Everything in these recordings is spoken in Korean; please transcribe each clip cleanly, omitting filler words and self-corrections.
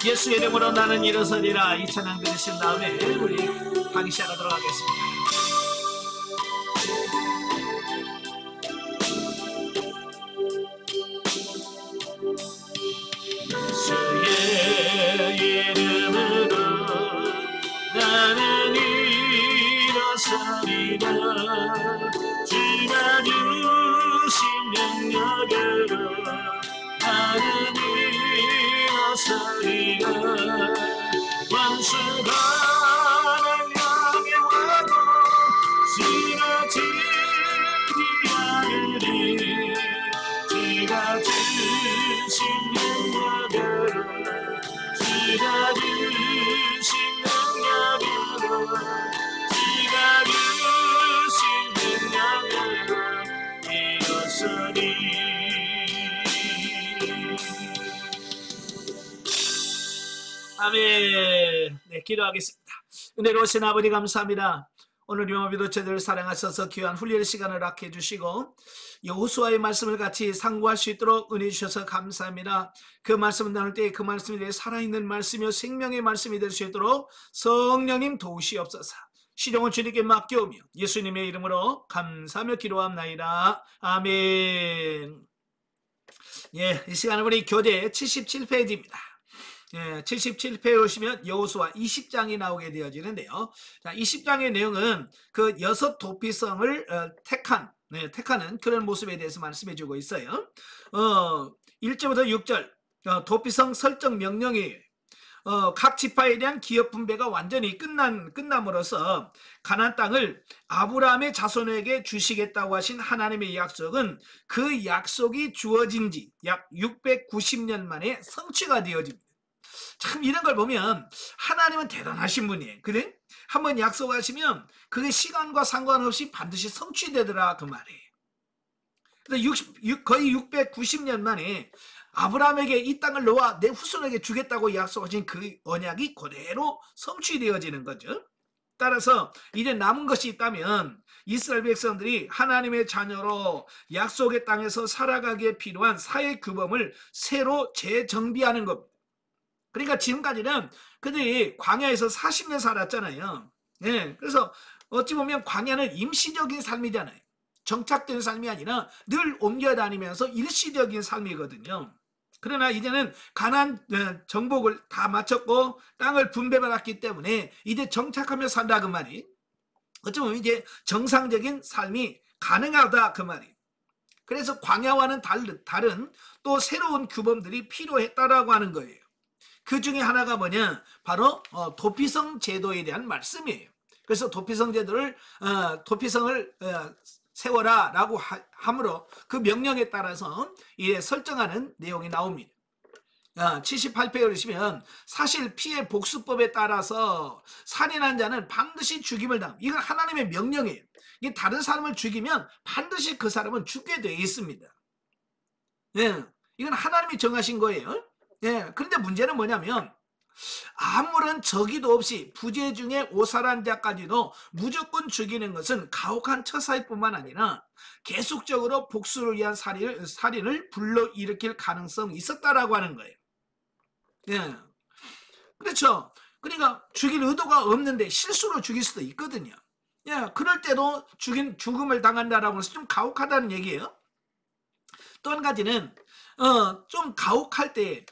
예수의 이름으로 나는 일어서리라 이 찬양 들으신 다음에 우리 강의 시작하도록 하겠습니다. 예수의 이름으로 나는 일어서리라 주가 주신 능력으로 나는 일어서리라 원수가 날 향해 와도 쓰러지지 않으리 주가 주신 능력으로 주가 주신 능력으로 주가 주신 능력으로 일어서리. 아멘. 네, 기도하겠습니다. 은혜로우신 아버지 감사합니다. 오늘 용어비도 저들을 사랑하셔서 귀한 훈련 시간을 갖게 해주시고 여호수아의 말씀을 같이 상고할 수 있도록 은혜 주셔서 감사합니다. 그 말씀을 나눌 때 그 말씀이 내 살아있는 말씀이요 생명의 말씀이 될 수 있도록 성령님 도우시옵소서. 시종은 주님께 맡겨오며 예수님의 이름으로 감사하며 기도합나이다. 아멘. 예, 이 시간은 우리 교재 77페이지입니다. 예, 77페이지에 오시면 여호수아 20장이 나오게 되어지는데요. 자, 20장의 내용은 그 여섯 도피성을 택하는 그런 모습에 대해서 말씀해주고 있어요. 1절부터 6절 도피성 설정 명령이에요. 각 지파에 대한 기업 분배가 완전히 끝남으로써 가나안 땅을 아브라함의 자손에게 주시겠다고 하신 하나님의 약속은 그 약속이 주어진 지 약 690년 만에 성취가 되어집니다. 참 이런 걸 보면 하나님은 대단하신 분이에요. 그래? 한번 약속하시면 그게 시간과 상관없이 반드시 성취되더라 그 말이에요. 그래서 거의 690년 만에 아브라함에게 이 땅을 너와 내 후손에게 주겠다고 약속하신 그 언약이 그대로 성취되어지는 거죠. 따라서 이제 남은 것이 있다면 이스라엘 백성들이 하나님의 자녀로 약속의 땅에서 살아가기에 필요한 사회 규범을 새로 재정비하는 겁니다. 그러니까 지금까지는 그들이 광야에서 40년 살았잖아요. 예, 그래서 어찌 보면 광야는 임시적인 삶이잖아요. 정착된 삶이 아니라 늘 옮겨다니면서 일시적인 삶이거든요. 그러나 이제는 가나안 정복을 다 마쳤고 땅을 분배받았기 때문에 이제 정착하며 산다 그 말이. 어찌 보면 이제 정상적인 삶이 가능하다 그 말이. 그래서 광야와는 다른 또 새로운 규범들이 필요했다라고 하는 거예요. 그 중에 하나가 뭐냐? 바로 도피성 제도에 대한 말씀이에요. 그래서 도피성 제도를 도피성을 세워라 라고 함으로 그 명령에 따라서 이에 설정하는 내용이 나옵니다. 78페이지를 보시면 사실 피해 복수법에 따라서 살인한 자는 반드시 죽임을 당합니다. 이건 하나님의 명령이에요. 이게 다른 사람을 죽이면 반드시 그 사람은 죽게 되어 있습니다. 예, 이건 하나님이 정하신 거예요. 예, 그런데 문제는 뭐냐면 아무런 적의도 없이 부재 중에 오살한 자까지도 무조건 죽이는 것은 가혹한 처사일 뿐만 아니라 계속적으로 복수를 위한 살인을 불러일으킬 가능성이 있었다라고 하는 거예요. 예, 그렇죠. 그러니까 죽일 의도가 없는데 실수로 죽일 수도 있거든요. 예, 그럴 때도 죽음을 당한다라고 해서 좀 가혹하다는 얘기예요. 또 한 가지는 좀 가혹할 때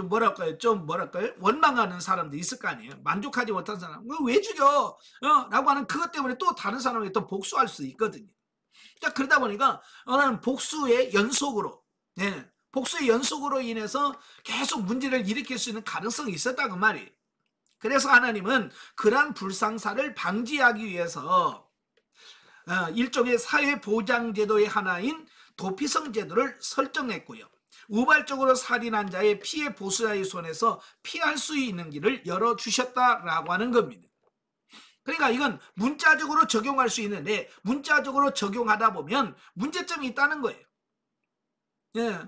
뭐랄까요? 원망하는 사람도 있을 거 아니에요. 만족하지 못한 사람, 왜 죽여? 라고 하는 그것 때문에 또 다른 사람에게 또 복수할 수 있거든요. 자, 그러다 보니까 나는 복수의 연속으로 인해서 계속 문제를 일으킬 수 있는 가능성이 있었다 그 말이에요. 그래서 하나님은 그러한 불상사를 방지하기 위해서 일종의 사회보장제도의 하나인 도피성 제도를 설정했고요. 우발적으로 살인한 자의 피해 보수자의 손에서 피할 수 있는 길을 열어주셨다라고 하는 겁니다. 그러니까 이건 문자적으로 적용할 수 있는데 문자적으로 적용하다 보면 문제점이 있다는 거예요. 예,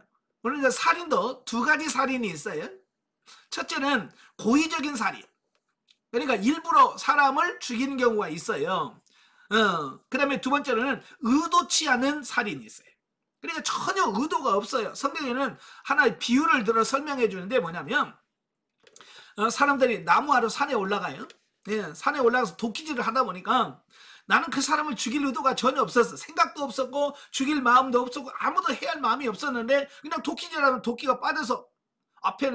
그러니까 살인도 두 가지 살인이 있어요. 첫째는 고의적인 살인. 그러니까 일부러 사람을 죽이는 경우가 있어요. 그 다음에 두 번째로는 의도치 않은 살인이 있어요. 그러니까 전혀 의도가 없어요. 성경에는 하나의 비유를 들어 설명해 주는데 뭐냐면 사람들이 나무하러 산에 올라가요. 예, 산에 올라가서 도끼질을 하다 보니까 나는 그 사람을 죽일 의도가 전혀 없었어. 생각도 없었고 죽일 마음도 없었고 아무도 해야 할 마음이 없었는데 그냥 도끼질하면 도끼가 빠져서 앞에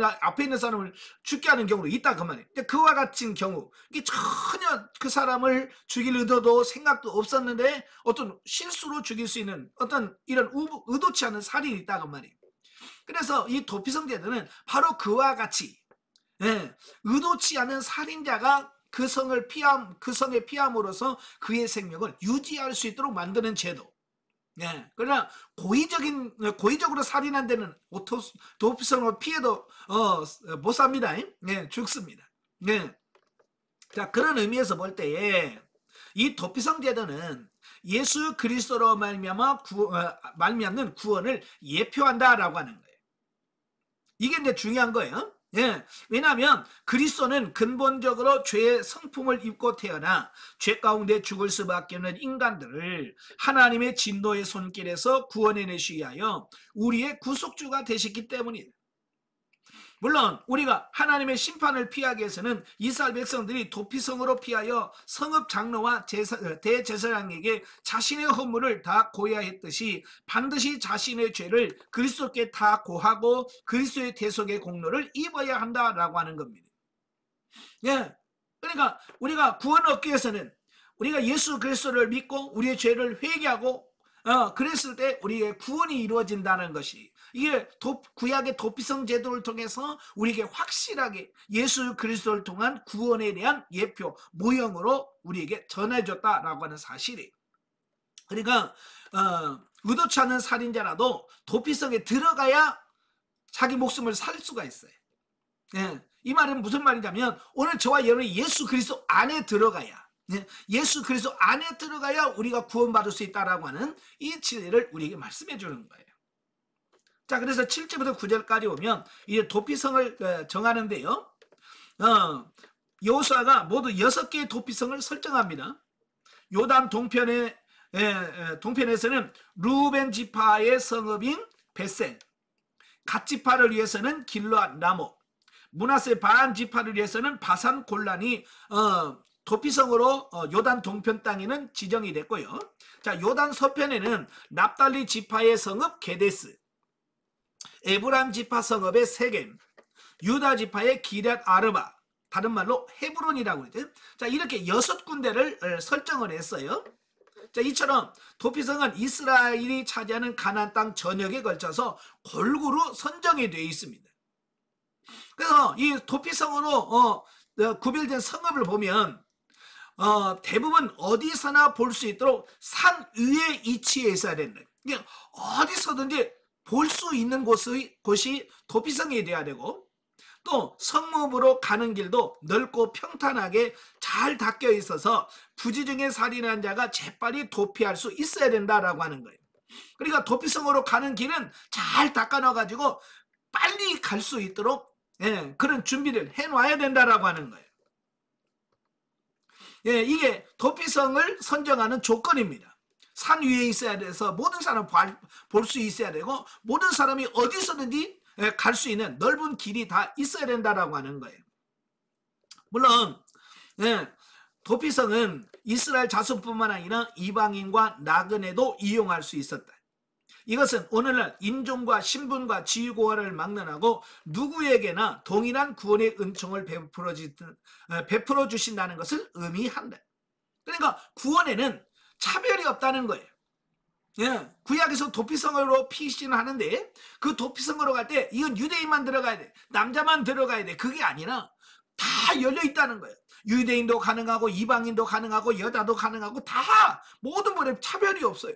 있는 사람을 죽게 하는 경우도 있다 그 말이에요. 그와 같은 경우 이게 전혀 그 사람을 죽일 의도도 생각도 없었는데 어떤 실수로 죽일 수 있는 어떤 이런 의도치 않은 살인이 있다 그 말이에요. 그래서 이 도피성제도는 바로 그와 같이 의도치 않은 살인자가 그 성에 피함으로써 그의 생명을 유지할 수 있도록 만드는 제도. 그러나 고의적으로 살인한 데는 도피성으로 피해도 못 삽니다. 죽습니다. 자, 그런 의미에서 볼 때에 이 도피성 제도는 예수 그리스도로 말미암는 구원을 예표한다라고 하는 거예요. 이게 이제 중요한 거예요. 왜냐하면 그리스도는 근본적으로 죄의 성품을 입고 태어나 죄 가운데 죽을 수밖에 없는 인간들을 하나님의 진노의 손길에서 구원해내시기 위하여 우리의 구속주가 되셨기 때문이다. 물론 우리가 하나님의 심판을 피하기 위해서는 이스라엘 백성들이 도피성으로 피하여 성읍 장로와 대제사장에게 자신의 허물을 다 고해야 했듯이 반드시 자신의 죄를 그리스도께 다 고하고 그리스도의 대속의 공로를 입어야 한다라고 하는 겁니다. 그러니까 우리가 구원을 얻기 위해서는 우리가 예수 그리스도를 믿고 우리의 죄를 회개하고 그랬을 때 우리의 구원이 이루어진다는 것이 이게 구약의 도피성 제도를 통해서 우리에게 확실하게 예수 그리스도를 통한 구원에 대한 예표 모형으로 우리에게 전해졌다라고 하는 사실이에요. 그러니까 의도치 않은 살인자라도 도피성에 들어가야 자기 목숨을 살 수가 있어요. 이 말은 무슨 말이냐면 오늘 저와 여러분이 예수 그리스도 안에 들어가야 예수 그리스도 안에 들어가야 우리가 구원받을 수 있다라고 하는 이 진리를 우리에게 말씀해 주는 거예요. 자, 그래서 7절부터 9절까지 오면 이제 도피성을 정하는데요. 여호수아가 모두 6개의 도피성을 설정합니다. 요단 동편에서는 루벤 지파의 성읍인 벳센, 갓 지파를 위해서는 길르앗 라모, 므낫세 반 지파를 위해서는 바산 골란이 도피성으로 요단 동편 땅에는 지정이 됐고요. 자, 요단 서편에는 납달리 지파의 성읍 게데스, 에브람 지파 성읍의 세겜, 유다 지파의 기럇 아르바, 다른 말로 헤브론이라고 하죠. 자, 이렇게 6군데를 설정을 했어요. 자, 이처럼 도피성은 이스라엘이 차지하는 가나안 땅 전역에 걸쳐서 골고루 선정이 되어 있습니다. 그래서 이 도피성으로 구별된 성읍을 보면 대부분 어디서나 볼 수 있도록 산 위에 위치해 있어야 된다. 어디서든지 볼 수 있는 곳이 도피성이 돼야 되고 또 성읍으로 가는 길도 넓고 평탄하게 잘 닦여 있어서 부지중에 살인한 자가 재빨리 도피할 수 있어야 된다라고 하는 거예요. 그러니까 도피성으로 가는 길은 잘 닦아놔 가지고 빨리 갈 수 있도록 그런 준비를 해놔야 된다라고 하는 거예요. 이게 도피성을 선정하는 조건입니다. 산 위에 있어야 돼서 모든 사람 볼 수 있어야 되고 모든 사람이 어디서든지 갈 수 있는 넓은 길이 다 있어야 된다라고 하는 거예요. 물론 도피성은 이스라엘 자손뿐만 아니라 이방인과 나그네도 이용할 수 있었다. 이것은 오늘날 인종과 신분과 지위고하를 막론하고 누구에게나 동일한 구원의 은총을 베풀어 주신다는 것을 의미한다. 그러니까 구원에는 차별이 없다는 거예요. 구약에서 도피성으로 피신하는데 그 도피성으로 갈 때 이건 유대인만 들어가야 돼, 남자만 들어가야 돼, 그게 아니라 다 열려 있다는 거예요. 유대인도 가능하고 이방인도 가능하고 여자도 가능하고 다 모든 분에 차별이 없어요.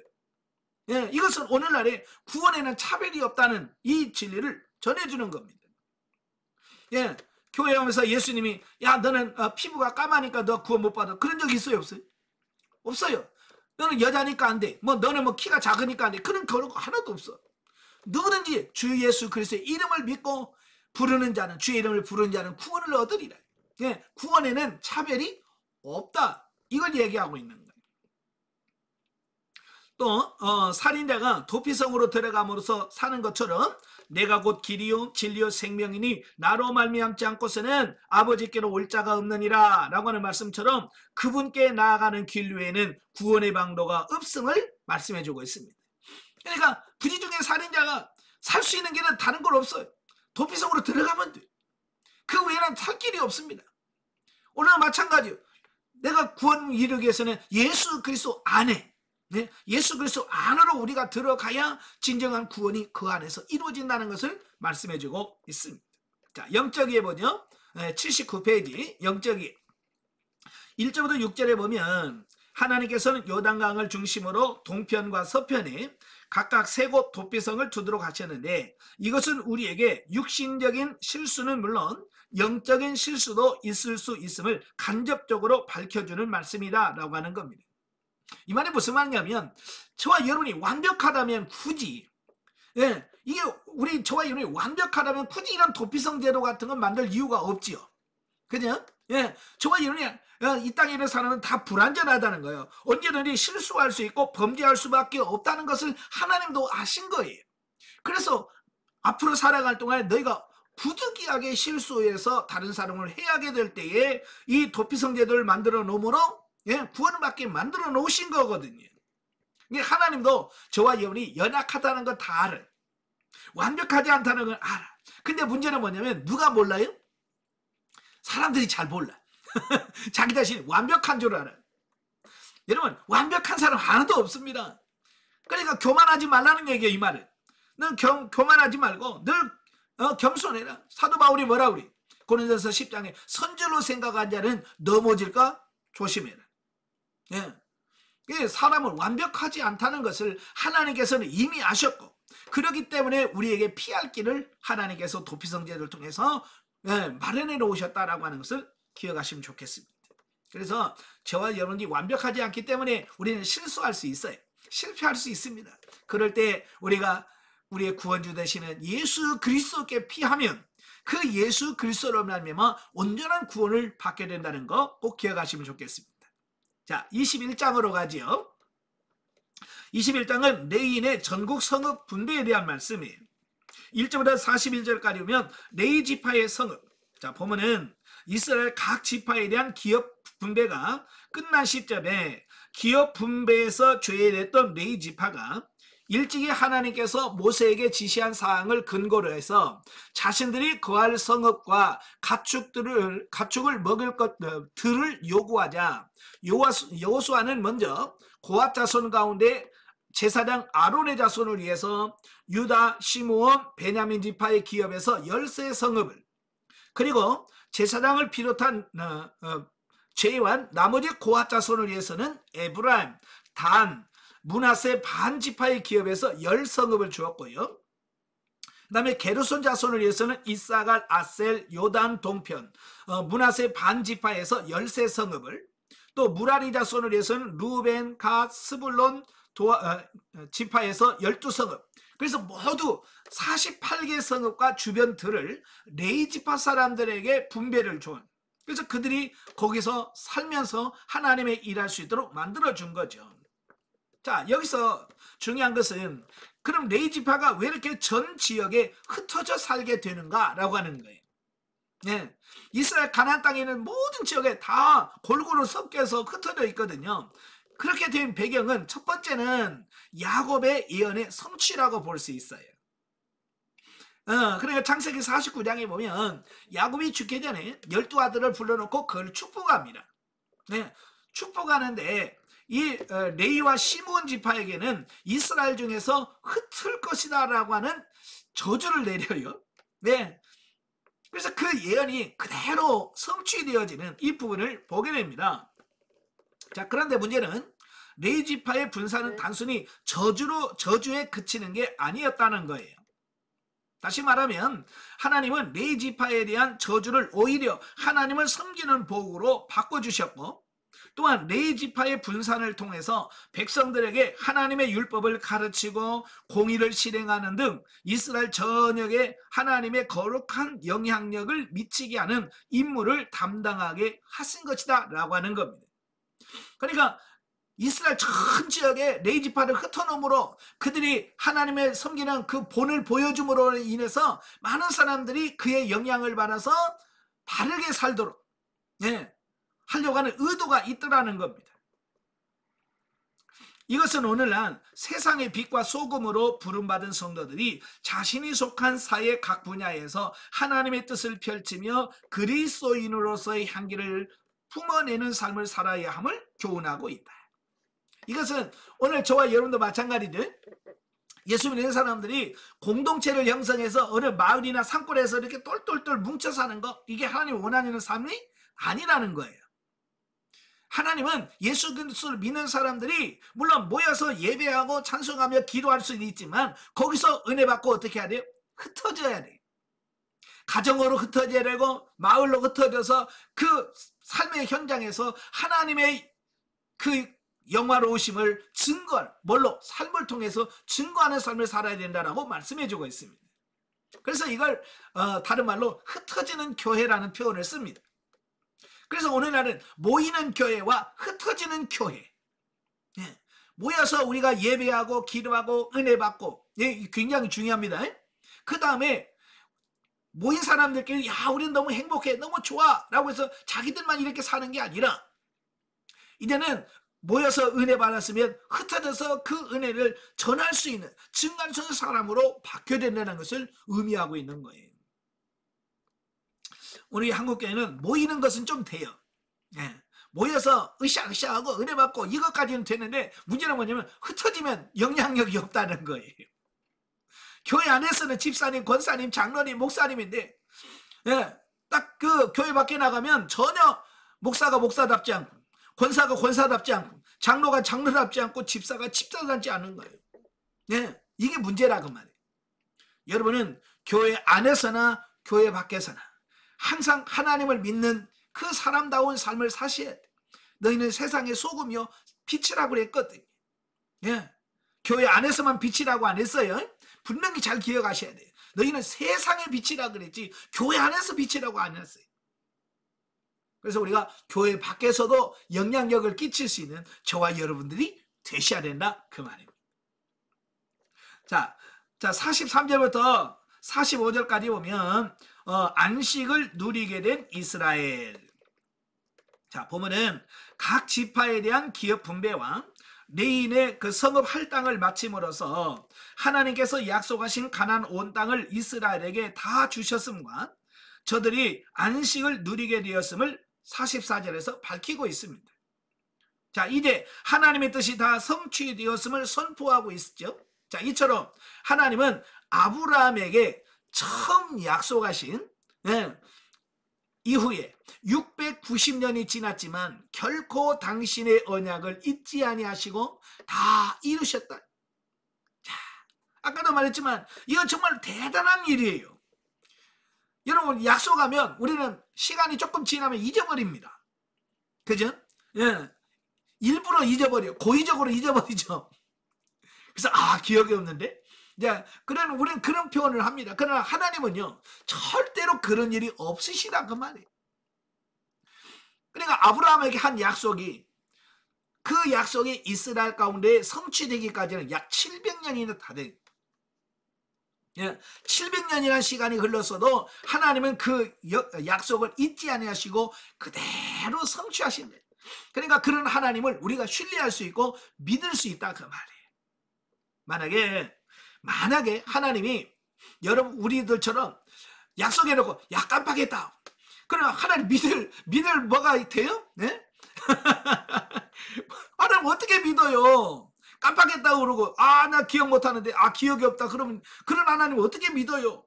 이것은 오늘날에 구원에는 차별이 없다는 이 진리를 전해주는 겁니다. 교회 오면서 예수님이 야 너는 피부가 까마니까 너 구원 못 받아, 그런 적 있어요 없어요? 없어요. 너는 여자니까 안 돼, 너는 키가 작으니까 안 돼, 그런 거 하나도 없어. 누구든지 주 예수 그리스도의 이름을 믿고 부르는 자는, 주의 이름을 부르는 자는 구원을 얻으리라. 구원에는 차별이 없다, 이걸 얘기하고 있는 거예요. 또 살인자가 도피성으로 들어감으로써 사는 것처럼 내가 곧 길이요 진리요 생명이니 나로 말미암지 않고서는 아버지께로 올 자가 없느니라 라고 하는 말씀처럼 그분께 나아가는 길 외에는 구원의 방도가 없음을 말씀해 주고 있습니다. 그러니까 부지 중에 살인자가 살 수 있는 길은 다른 건 없어요. 도피성으로 들어가면 돼. 그 외에는 살 길이 없습니다. 오늘은 마찬가지예요. 내가 구원 이루기 위해서는 예수 그리스도 안에, 예수 그리스도 안으로 우리가 들어가야 진정한 구원이 그 안에서 이루어진다는 것을 말씀해 주고 있습니다. 자, 영적이에 보죠. 79페이지 영적이 1절부터 6절에 보면 하나님께서는 요단강을 중심으로 동편과 서편에 각각 세 곳 도피성을 두도록 하셨는데 이것은 우리에게 육신적인 실수는 물론 영적인 실수도 있을 수 있음을 간접적으로 밝혀주는 말씀이다 라고 하는 겁니다. 이 말이 무슨 말이냐면 저와 여러분이 완벽하다면 굳이 이게 우리 저와 여러분이 완벽하다면 굳이 이런 도피성 제도 같은 건 만들 이유가 없지요. 그죠? 저와 여러분이 이 땅에 있는 사람은 다 불완전하다는 거예요. 언제든지 실수할 수 있고 범죄할 수밖에 없다는 것을 하나님도 아신 거예요. 그래서 앞으로 살아갈 동안에 너희가 부득이하게 실수해서 다른 사람을 해하게 될 때에 이 도피성 제도를 만들어 놓으므로 구원을 받게 만들어 놓으신 거거든요. 하나님도 저와 여러분이 연약하다는 걸 다 알아요. 완벽하지 않다는 걸 알아. 근데 문제는 뭐냐면 누가 몰라요? 사람들이 잘 몰라. 자기 자신이 완벽한 줄 알아요. 여러분 완벽한 사람 하나도 없습니다. 그러니까 교만하지 말라는 얘기예요. 이 말은 넌 교만하지 말고 늘 겸손해라. 사도 바울이 뭐라 그래? 고린도서 10장에 선줄로 생각한 자는 넘어질까 조심해라. 사람은 완벽하지 않다는 것을 하나님께서는 이미 아셨고 그렇기 때문에 우리에게 피할 길을 하나님께서 도피성 제도를 통해서 마련해 놓으셨다라고 하는 것을 기억하시면 좋겠습니다. 그래서 저와 여러분이 완벽하지 않기 때문에 우리는 실수할 수 있어요. 실패할 수 있습니다. 그럴 때 우리가 우리의 구원주 되시는 예수 그리스도께 피하면 그 예수 그리스도로 말미암아 온전한 구원을 받게 된다는 거 꼭 기억하시면 좋겠습니다. 자, 21장으로 가지요. 21장은 레위인의 전국 성읍 분배에 대한 말씀이에요. 1절부터 41절까지 보면 레위 지파의 성읍. 자, 보면은 이스라엘 각 지파에 대한 기업 분배가 끝난 시점에 기업 분배에서 죄인했던 레위 지파가 일찍이 하나님께서 모세에게 지시한 사항을 근거로 해서 자신들이 거할 성읍과 가축을 먹을 것들을 요구하자 여호수아는 먼저 고핫 자손 가운데 제사장 아론의 자손을 위해서 유다, 시므온, 베냐민 지파의 기업에서 13성읍을 그리고 제사장을 비롯한 제외한 나머지 고핫 자손을 위해서는 에브라임, 단, 므낫세 반 지파의 기업에서 10성읍을 주었고요. 그 다음에 게르손 자손을 위해서는 이사갈, 아셀, 요단 동편, 므낫세 반 지파에서 13성읍을 또 무라리 자손을 위해서는 루벤, 갓, 스불론 지파에서 12성읍 그래서 모두 48개 성읍과 주변들을 레위 지파 사람들에게 분배를 준 그래서 그들이 거기서 살면서 하나님의 일할 수 있도록 만들어준 거죠. 자, 여기서 중요한 것은 그럼 레위 지파가 왜 이렇게 전 지역에 흩어져 살게 되는가라고 하는 거예요. 이스라엘 가나안 땅에 있는 모든 지역에 다 골고루 섞여서 흩어져 있거든요. 그렇게 된 배경은 첫 번째는 야곱의 예언의 성취라고 볼 수 있어요. 그러니까 창세기 49장에 보면 야곱이 죽기 전에 12아들을 불러놓고 그걸 축복합니다. 축복하는데 이 레위와 시므온 지파에게는 이스라엘 중에서 흩을 것이다 라고 하는 저주를 내려요. 그래서 그 예언이 그대로 성취되어지는 이 부분을 보게 됩니다. 자, 그런데 문제는 레위 지파의 분산은 단순히 저주에 그치는 게 아니었다는 거예요. 다시 말하면 하나님은 레위 지파에 대한 저주를 오히려 하나님을 섬기는 복으로 바꿔주셨고 또한 레위 지파의 분산을 통해서 백성들에게 하나님의 율법을 가르치고 공의를 실행하는 등 이스라엘 전역에 하나님의 거룩한 영향력을 미치게 하는 임무를 담당하게 하신 것이다 라고 하는 겁니다. 그러니까 이스라엘 전 지역에 레이지파를 흩어놓음으로 그들이 하나님의 섬기는 그 본을 보여줌으로 인해서 많은 사람들이 그의 영향을 받아서 바르게 살도록 하려고 하는 의도가 있더라는 겁니다. 이것은 오늘날 세상의 빛과 소금으로 부름받은 성도들이 자신이 속한 사회 각 분야에서 하나님의 뜻을 펼치며 그리스도인으로서의 향기를 품어내는 삶을 살아야 함을 교훈하고 있다. 이것은 오늘 저와 여러분도 마찬가지죠. 예수 믿는 사람들이 공동체를 형성해서 어느 마을이나 산골에서 이렇게 똘똘똘 뭉쳐 사는 거, 이게 하나님 원하는 삶이 아니라는 거예요. 하나님은 예수 그리스도를 믿는 사람들이 물론 모여서 예배하고 찬송하며 기도할 수는 있지만 거기서 은혜 받고 어떻게 해야 돼요? 흩어져야 돼요. 가정으로 흩어져야 되고 마을로 흩어져서 그 삶의 현장에서 하나님의 그 영화로우심을 증거하는, 뭘로? 삶을 통해서 증거하는 삶을 살아야 된다라고 말씀해주고 있습니다. 그래서 이걸 다른 말로 흩어지는 교회라는 표현을 씁니다. 그래서 오늘날은 모이는 교회와 흩어지는 교회, 모여서 우리가 예배하고 기도하고 은혜 받고, 굉장히 중요합니다. 그 다음에 모인 사람들끼리 야 우리는 너무 행복해, 너무 좋아 라고 해서 자기들만 이렇게 사는 게 아니라 이제는 모여서 은혜 받았으면 흩어져서 그 은혜를 전할 수 있는, 증거할 수 있는 사람으로 바뀌어야 된다는 것을 의미하고 있는 거예요. 우리 한국교회는 모이는 것은 좀 돼요. 모여서 으쌰으쌰하고 은혜 받고 이것까지는 되는데 문제는 뭐냐면 흩어지면 영향력이 없다는 거예요. 교회 안에서는 집사님, 권사님, 장로님, 목사님인데 딱 그 교회 밖에 나가면 전혀 목사가 목사답지 않고 권사가 권사답지 않고 장로가 장로답지 않고 집사가 집사답지 않은 거예요. 이게 문제라고 말이에요. 여러분은 교회 안에서나 교회 밖에서나 항상 하나님을 믿는 그 사람다운 삶을 사셔야 돼. 너희는 세상의 소금이요 빛이라고 그랬거든요. 교회 안에서만 빛이라고 안 했어요. 분명히 잘 기억하셔야 돼요. 너희는 세상의 빛이라고 그랬지 교회 안에서 빛이라고 안 했어요. 그래서 우리가 교회 밖에서도 영향력을 끼칠 수 있는 저와 여러분들이 되셔야 된다 그 말입니다. 자 43절부터 45절까지 보면 안식을 누리게 된 이스라엘. 자 보면은 각 지파에 대한 기업 분배와 레인의 그 성읍 할당을 마침으로써 하나님께서 약속하신 가나안 온 땅을 이스라엘에게 다 주셨음과 저들이 안식을 누리게 되었음을 44절에서 밝히고 있습니다. 자 이제 하나님의 뜻이 다 성취되었음을 선포하고 있죠. 자 이처럼 하나님은 아브라함에게 처음 약속하신 이후에 690년이 지났지만 결코 당신의 언약을 잊지 아니하시고 다 이루셨다. 자, 아까도 말했지만 이건 정말 대단한 일이에요. 여러분 약속하면 우리는 시간이 조금 지나면 잊어버립니다. 그죠? 일부러 잊어버려요. 고의적으로 잊어버리죠. 그래서 기억이 없는데 우리는 그런 표현을 합니다. 그러나 하나님은요 절대로 그런 일이 없으시다 그 말이에요. 그러니까 아브라함에게 한 약속이, 그 약속이 이스라엘 가운데 성취되기까지는 약 700년이나 다 돼요. 700년이라는 시간이 흘렀어도 하나님은 그 약속을 잊지 아니하시고 그대로 성취하신대. 그러니까 그런 하나님을 우리가 신뢰할 수 있고 믿을 수 있다 그 말이에요. 만약에 하나님이 여러분 우리들처럼 약속해놓고 야 깜빡했다. 그러면 하나님 믿을 뭐가 돼요? 하나님 어떻게 믿어요? 깜빡했다고 그러고 나 기억 못하는데 기억이 없다 그러면 그런 하나님 어떻게 믿어요?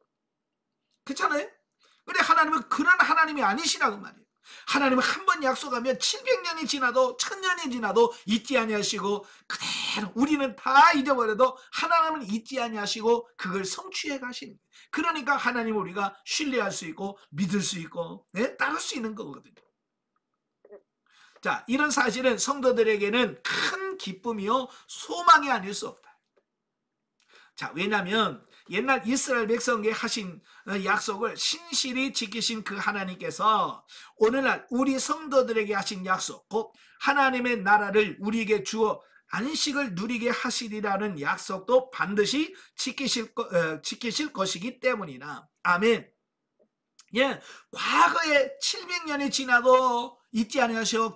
그렇잖아요? 근데 하나님은 그런 하나님이 아니시라고 말이에요. 하나님은 한 번 약속하면 700년이 지나도 1000년이 지나도 잊지 아니하시고 그대로 우리는 다 잊어버려도 하나님은 잊지 아니하시고 그걸 성취해 가시는 거예요. 그러니까 하나님을 우리가 신뢰할 수 있고 믿을 수 있고 따를 수 있는 거거든요. 자, 이런 사실은 성도들에게는 큰 기쁨이요 소망이 아닐 수 없다. 자, 왜냐하면 옛날 이스라엘 백성에게 하신 약속을 신실히 지키신 그 하나님께서 오늘날 우리 성도들에게 하신 약속, 곧 하나님의 나라를 우리에게 주어 안식을 누리게 하시리라는 약속도 반드시 지키실 것이기 때문이나. 아멘. 예, 과거에 700년이 지나도 잊지 아니하시고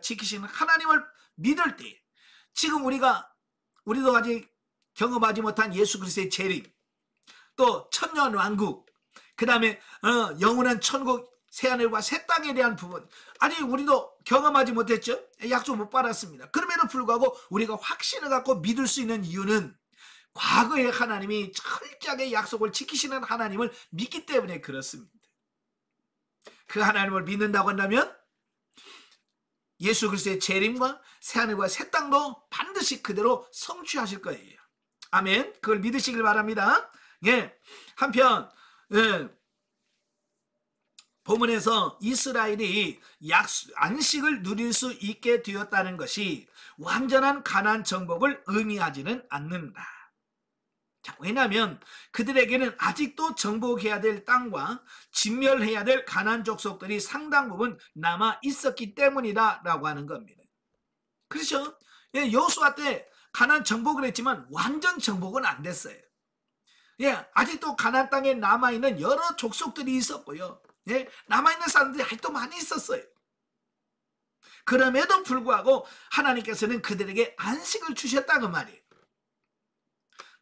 지키시는 하나님을 믿을 때, 지금 우리도 아직 경험하지 못한 예수 그리스도의 재림, 또 천년 왕국, 그 다음에 영원한 천국, 새하늘과 새 땅에 대한 부분, 아직 우리도 경험하지 못했죠. 약속 못 받았습니다. 그럼에도 불구하고 우리가 확신을 갖고 믿을 수 있는 이유는 과거에 하나님이 철저하게 약속을 지키시는 하나님을 믿기 때문에 그렇습니다. 그 하나님을 믿는다고 한다면 예수 그리스도의 재림과 새하늘과 새 땅도 반드시 그대로 성취하실 거예요. 아멘. 그걸 믿으시길 바랍니다. 예. 한편 본문에서 이스라엘이 안식을 누릴 수 있게 되었다는 것이 완전한 가나안 정복을 의미하지는 않는다. 자, 왜냐하면 그들에게는 아직도 정복해야 될 땅과 진멸해야 될 가나안 족속들이 상당 부분 남아 있었기 때문이다라고 하는 겁니다. 그렇죠? 예, 여호수아 때 가나안 정복을 했지만 완전 정복은 안 됐어요. 예, 아직도 가나안 땅에 남아있는 여러 족속들이 있었고요. 예, 남아있는 사람들이 아직도 많이 있었어요. 그럼에도 불구하고 하나님께서는 그들에게 안식을 주셨다고 말이에요.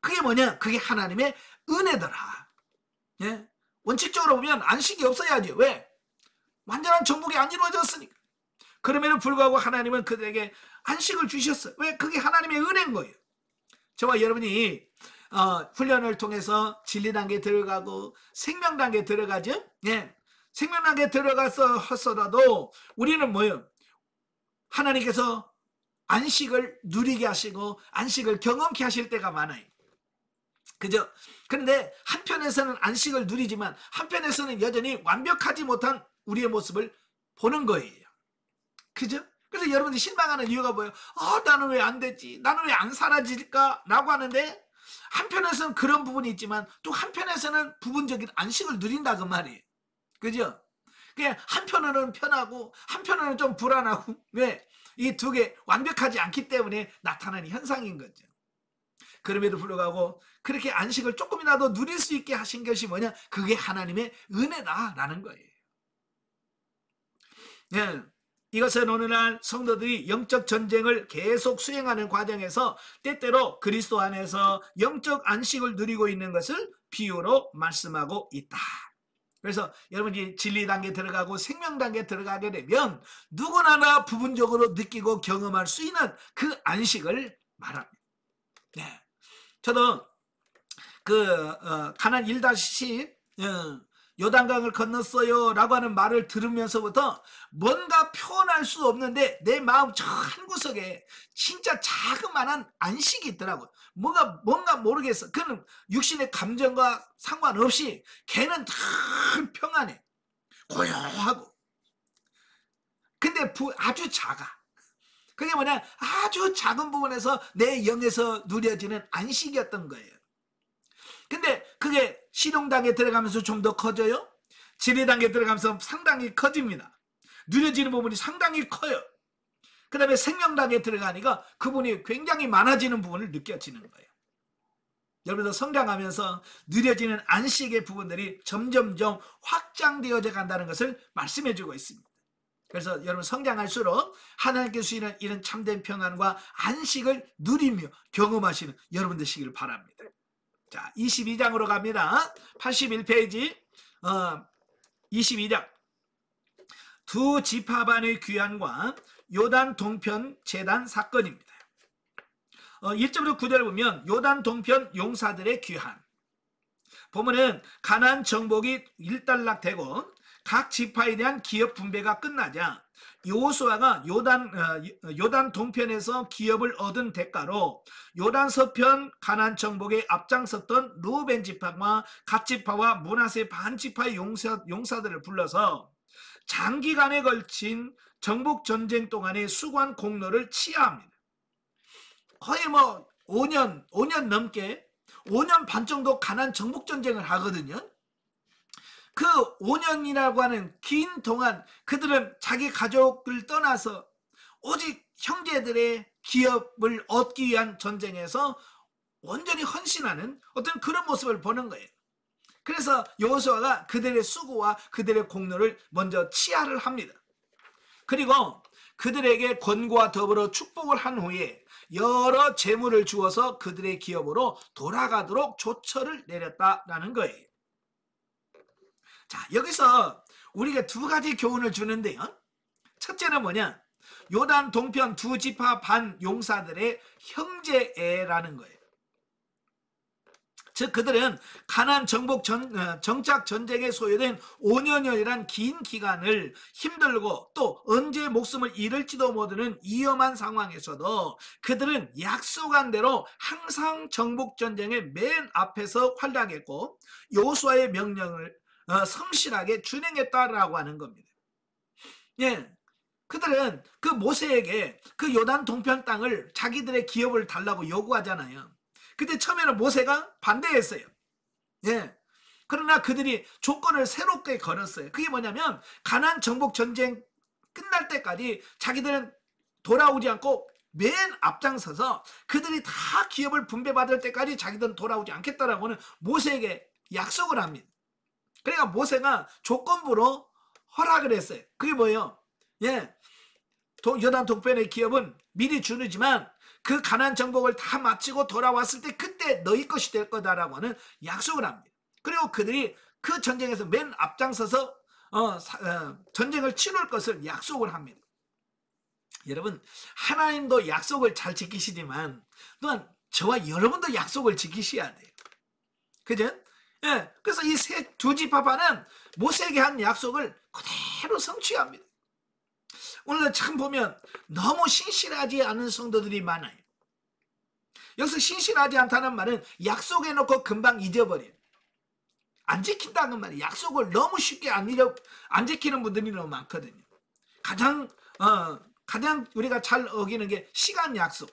그게 뭐냐? 그게 하나님의 은혜더라. 예? 원칙적으로 보면 안식이 없어야죠. 왜? 완전한 정복이 안 이루어졌으니까. 그럼에도 불구하고 하나님은 그들에게 안식을 주셨어요. 왜? 그게 하나님의 은혜인 거예요. 저와 여러분이 훈련을 통해서 진리 단계에 들어가고 생명 단계에 들어가죠. 예. 생명 단계에 들어가서 하서라도 우리는 뭐예요? 하나님께서 안식을 누리게 하시고 안식을 경험케 하실 때가 많아요. 그죠? 그런데 한편에서는 안식을 누리지만 한편에서는 여전히 완벽하지 못한 우리의 모습을 보는 거예요. 그죠? 그래서 여러분들이 실망하는 이유가 뭐예요? 나는 왜 안 됐지? 나는 왜 안 사라질까? 라고 하는데 한편에서는 그런 부분이 있지만 또 한편에서는 부분적인 안식을 누린다 그 말이에요. 그죠? 그냥 한편으로는 편하고 한편으로는 좀 불안하고, 왜? 이 두 개 완벽하지 않기 때문에 나타나는 현상인 거죠. 그럼에도 불구하고 그렇게 안식을 조금이라도 누릴 수 있게 하신 것이 뭐냐? 그게 하나님의 은혜다라는 거예요. 예. 이것은 오늘날 성도들이 영적 전쟁을 계속 수행하는 과정에서 때때로 그리스도 안에서 영적 안식을 누리고 있는 것을 비유로 말씀하고 있다. 그래서 여러분이 진리 단계에 들어가고 생명 단계에 들어가게 되면 누구나 다 부분적으로 느끼고 경험할 수 있는 그 안식을 말합니다. 네. 저도 가나안 1-10 요단강을 건넜어요 라고 하는 말을 들으면서부터 뭔가 표현할 수 없는데 내 마음 저 한구석에 진짜 자그마한 안식이 있더라고요. 뭔가 모르겠어. 그는 육신의 감정과 상관없이 걔는 늘 평안해. 고요하고. 근데 아주 작아. 그게 뭐냐? 아주 작은 부분에서 내 영에서 누려지는 안식이었던 거예요. 근데 그게 실용단계에 들어가면서 좀 더 커져요. 진리단계에 들어가면서 상당히 커집니다. 누려지는 부분이 상당히 커요. 그 다음에 생명단계에 들어가니까 그분이 굉장히 많아지는 부분을 느껴지는 거예요. 여러분도 성장하면서 누려지는 안식의 부분들이 점점점 확장되어져 간다는 것을 말씀해 주고 있습니다. 그래서 여러분 성장할수록 하나님께서 주시는 이런 참된 평안과 안식을 누리며 경험하시는 여러분 되시길 바랍니다. 자, 22장으로 갑니다. 81페이지 22장 두 지파반의 귀환과 요단 동편 제단 사건입니다. 1절부터 9절을 보면 요단 동편 용사들의 귀환. 보면은 가나안 정복이 일단락되고 각 지파에 대한 기업 분배가 끝나자 여호수아가 요단 동편에서 기업을 얻은 대가로 요단 서편 가나안 정복에 앞장섰던 루벤 지파와 갓 지파와 므낫세 반 지파의 용사들을 불러서 장기간에 걸친 정복 전쟁 동안의 수고한 공로를 치하합니다. 거의 5년 넘게 5년 반 정도 가난 정복 전쟁을 하거든요. 그 5년이라고 하는 긴 동안 그들은 자기 가족을 떠나서 오직 형제들의 기업을 얻기 위한 전쟁에서 온전히 헌신하는 어떤 그런 모습을 보는 거예요. 그래서 여호수아가 그들의 수고와 그들의 공로를 먼저 치하를 합니다. 그리고 그들에게 권고와 더불어 축복을 한 후에 여러 재물을 주어서 그들의 기업으로 돌아가도록 조처를 내렸다라는 거예요. 자, 여기서 우리가 두 가지 교훈을 주는데요. 첫째는 뭐냐? 요단 동편 두 지파 반 용사들의 형제애라는 거예요. 즉 그들은 가나안 정복 정착 전쟁에 소요된 5년여이란 긴 기간을 힘들고 또 언제 목숨을 잃을지도 모르는 위험한 상황에서도 그들은 약속한 대로 항상 정복 전쟁의 맨 앞에서 활약했고 여호수아의 명령을 성실하게 준행했다라고 하는 겁니다. 예, 그들은 그 모세에게 그 요단 동편 땅을 자기들의 기업을 달라고 요구하잖아요. 근데 처음에는 모세가 반대했어요. 예. 그러나 그들이 조건을 새롭게 걸었어요. 그게 뭐냐면 가나안 정복 전쟁 끝날 때까지 자기들은 돌아오지 않고 맨 앞장서서 그들이 다 기업을 분배받을 때까지 자기들은 돌아오지 않겠다라고는 모세에게 약속을 합니다. 그러니까 모세가 조건부로 허락을 했어요. 그게 뭐예요? 예. 요단 동편의 기업은 미리 주지만 그 가나안 정복을 다 마치고 돌아왔을 때 그때 너희 것이 될 거다라고 하는 약속을 합니다. 그리고 그들이 그 전쟁에서 맨 앞장서서 전쟁을 치룰 것을 약속을 합니다. 여러분, 하나님도 약속을 잘 지키시지만 또한 저와 여러분도 약속을 지키셔야 돼요. 그죠? 예, 그래서 이 두 지파파는 모세에게 한 약속을 그대로 성취합니다. 오늘 참 보면 너무 신실하지 않은 성도들이 많아요. 여기서 신실하지 않다는 말은 약속해놓고 금방 잊어버려요. 안 지킨다는 말이에요. 약속을 너무 쉽게 안 지키는 분들이 너무 많거든요. 가장 우리가 잘 어기는 게 시간 약속.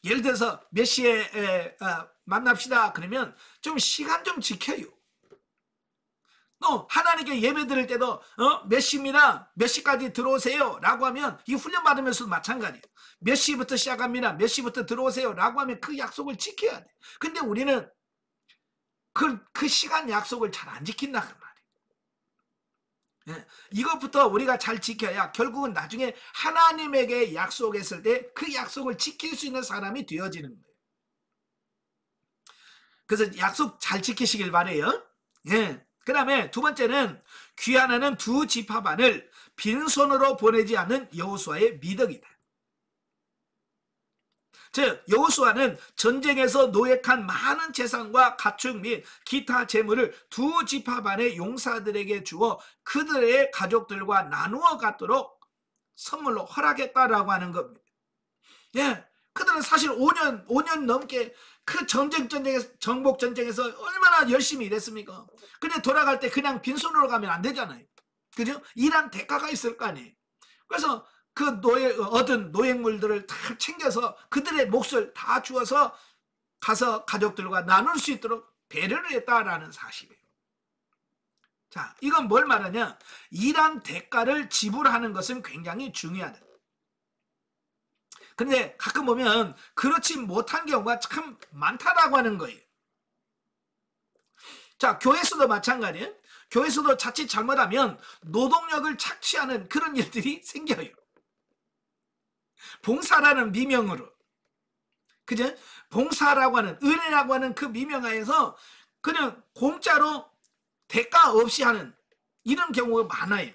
예를 들어서 몇 시에 만납시다 그러면 좀 시간 좀 지켜요. 하나님께 예배 드릴 때도 몇 시입니다. 몇 시까지 들어오세요 라고 하면 이 훈련 받으면서도 마찬가지예요. 몇 시부터 시작합니다. 몇 시부터 들어오세요 라고 하면 그 약속을 지켜야 돼. 근데 우리는 그 시간 약속을 잘 안 지킨다는 말이에요. 예, 이것부터 우리가 잘 지켜야 결국은 나중에 하나님에게 약속했을 때 그 약속을 지킬 수 있는 사람이 되어지는 거예요. 그래서 약속 잘 지키시길 바래요. 예. 그 다음에 두 번째는 귀환하는 두 지파반을 빈손으로 보내지 않는 여호수아의 미덕이다. 즉 여호수아는 전쟁에서 노획한 많은 재산과 가축 및 기타 재물을 두 지파반의 용사들에게 주어 그들의 가족들과 나누어 갖도록 선물로 허락했다라고 하는 겁니다. 예, 그들은 사실 5년 넘게 그 정복 전쟁에서 얼마나 열심히 일했습니까? 근데 돌아갈 때 그냥 빈손으로 가면 안 되잖아요. 그죠? 일한 대가가 있을 거 아니에요. 그래서 그 얻은 노획물들을 다 챙겨서 그들의 몫을 다 주어서 가서 가족들과 나눌 수 있도록 배려를 했다라는 사실이에요. 자, 이건 뭘 말하냐? 일한 대가를 지불하는 것은 굉장히 중요하다. 근데 가끔 보면 그렇지 못한 경우가 참 많다라고 하는 거예요. 자, 교회에서도 마찬가지예요. 교회에서도 자칫 잘못하면 노동력을 착취하는 그런 일들이 생겨요. 봉사라는 미명으로. 그죠? 봉사라고 하는, 은혜라고 하는 그 미명하에서 그냥 공짜로 대가 없이 하는 이런 경우가 많아요.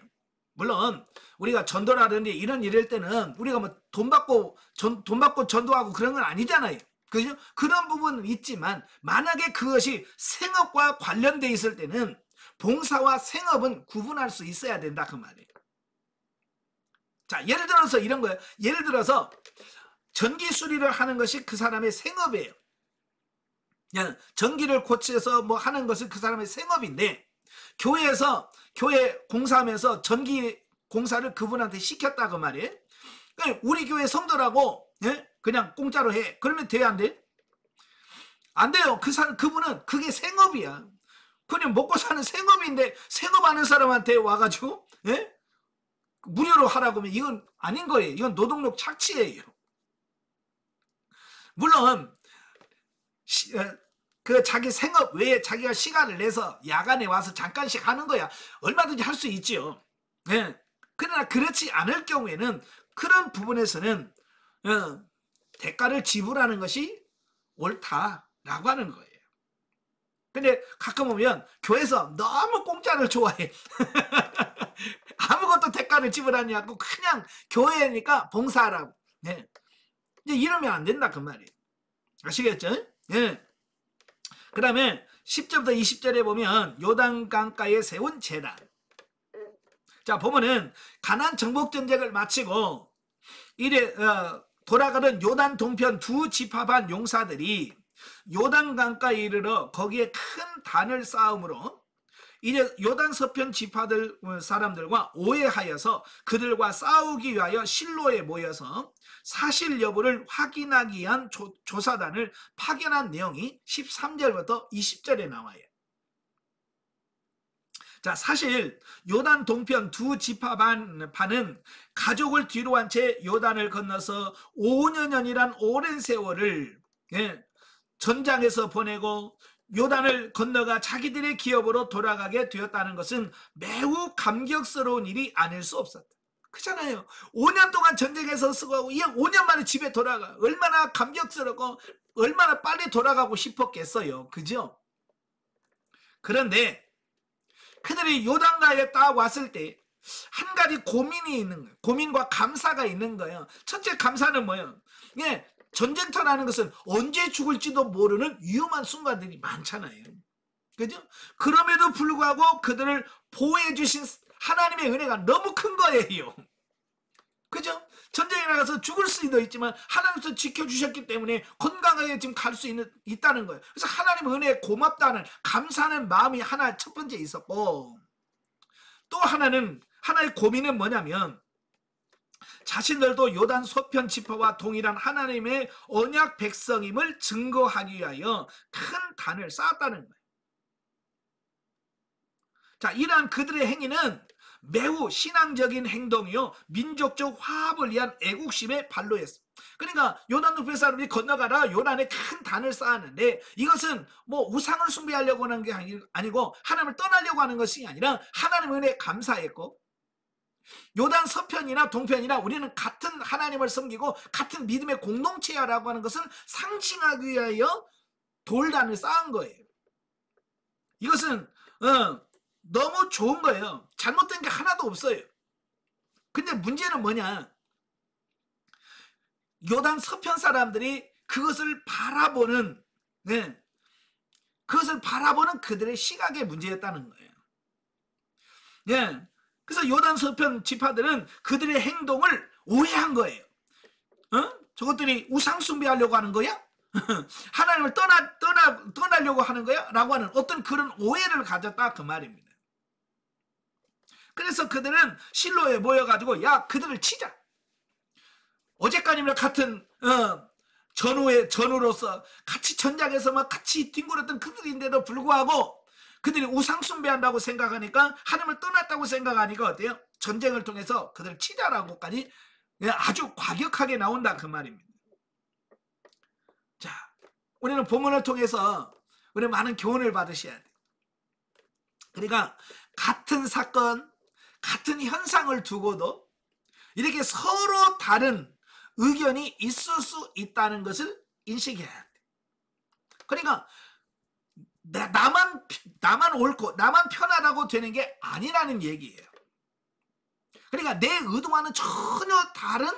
물론 우리가 전도라든지 이런 일일 때는 우리가 뭐 돈 받고 전도하고 그런 건 아니잖아요. 그죠? 그런 부분은 있지만 만약에 그것이 생업과 관련돼 있을 때는 봉사와 생업은 구분할 수 있어야 된다 그 말이에요. 자, 예를 들어서 이런 거예요. 예를 들어서 전기 수리를 하는 것이 그 사람의 생업이에요. 그냥 전기를 고쳐서 뭐 하는 것은 그 사람의 생업인데 교회에서 교회 공사하면서 전기 공사를 그분한테 시켰다 그 말이에요. 우리 교회 성도라고 그냥 공짜로 해. 그러면 돼야 안 돼? 안 돼요. 그분은 그게 생업이야. 그냥 먹고 사는 생업인데 생업하는 사람한테 와가지고 예? 무료로 하라고 하면 이건 아닌 거예요. 이건 노동력 착취예요. 물론 그 자기 생업 외에 자기가 시간을 내서 야간에 와서 잠깐씩 하는 거야. 얼마든지 할 수 있죠. 예. 그러나 그렇지 않을 경우에는 그런 부분에서는 대가를 지불하는 것이 옳다라고 하는 거예요. 근데 가끔 보면 교회에서 너무 공짜를 좋아해. 아무것도 대가를 지불하지 않고 그냥 교회니까 봉사하라고. 네. 이제 이러면 안 된다 그 말이에요. 아시겠죠? 네. 그 다음에 10절부터 20절에 보면 요단강가에 세운 제단. 자 보면은 가나안 정복 전쟁을 마치고 이래 돌아가는 요단 동편 두 지파반 용사들이 요단강가에 이르러 거기에 큰 단을 쌓음으로 이제 요단 서편 지파들 사람들과 오해하여서 그들과 싸우기 위하여 실로에 모여서 사실 여부를 확인하기 위한 조사단을 파견한 내용이 13절부터 20절에 나와요. 자, 사실 요단 동편 두 지파반은 가족을 뒤로 한 채 요단을 건너서 5년이란 오랜 세월을 전장에서 보내고 요단을 건너가 자기들의 기업으로 돌아가게 되었다는 것은 매우 감격스러운 일이 아닐 수 없었다. 그렇잖아요. 5년 동안 전쟁에서 쓰고 5년 만에 집에 돌아가. 얼마나 감격스럽고 얼마나 빨리 돌아가고 싶었겠어요. 그죠? 그런데 그들이 요단가에 딱 왔을 때 한 가지 고민이 있는 거예요. 고민과 감사가 있는 거예요. 첫째 감사는 뭐예요? 전쟁터라는 것은 언제 죽을지도 모르는 위험한 순간들이 많잖아요. 그죠? 그럼에도 불구하고 그들을 보호해 주신 하나님의 은혜가 너무 큰 거예요. 그죠? 전쟁에 나가서 죽을 수도 있지만 하나님께서 지켜주셨기 때문에 건강하게 지금 갈 수 있다는 거예요. 그래서 하나님 은혜에 고맙다는 감사하는 마음이 하나 첫 번째 있었고, 또 하나의 고민은 뭐냐면 자신들도 요단 서편 지파와 동일한 하나님의 언약 백성임을 증거하기 위하여 큰 단을 쌓았다는 거예요. 자, 이러한 그들의 행위는 매우 신앙적인 행동이요 민족적 화합을 위한 애국심의 발로였습니다. 그러니까 요단 동편 사람들이 건너가라 요단에 큰 단을 쌓았는데 이것은 뭐 우상을 숭배하려고 하는 게 아니고 하나님을 떠나려고 하는 것이 아니라 하나님 은혜에 감사했고, 요단 서편이나 동편이나 우리는 같은 하나님을 섬기고 같은 믿음의 공동체야라고 하는 것을 상징하기 위하여 돌단을 쌓은 거예요. 이것은 너무 좋은 거예요. 잘못된 게 하나도 없어요. 근데 문제는 뭐냐? 요단 서편 사람들이 그것을 바라보는 그들의 시각의 문제였다는 거예요. 그래서 요단 서편 지파들은 그들의 행동을 오해한 거예요. 저것들이 우상 숭배하려고 하는 거야? 하나님을 떠나려고 하는 거야? 라고 하는 어떤 그런 오해를 가졌다 그 말입니다. 그래서 그들은 실로에 모여가지고 야 그들을 치자. 어제까지는 같은 전우로서 같이 전장에서 막 같이 뒹굴었던 그들인데도 불구하고 그들이 우상 숭배한다고 생각하니까 하나님을 떠났다고 생각하니까 어때요? 전쟁을 통해서 그들을 치자라고까지 아주 과격하게 나온다 그 말입니다. 자, 우리는 본문을 통해서 우리 많은 교훈을 받으셔야 돼요. 그러니까 같은 사건, 같은 현상을 두고도 이렇게 서로 다른 의견이 있을 수 있다는 것을 인식해야 돼. 그러니까 나만 옳고 나만 편하다고 되는 게 아니라는 얘기예요. 그러니까 내 의도와는 전혀 다른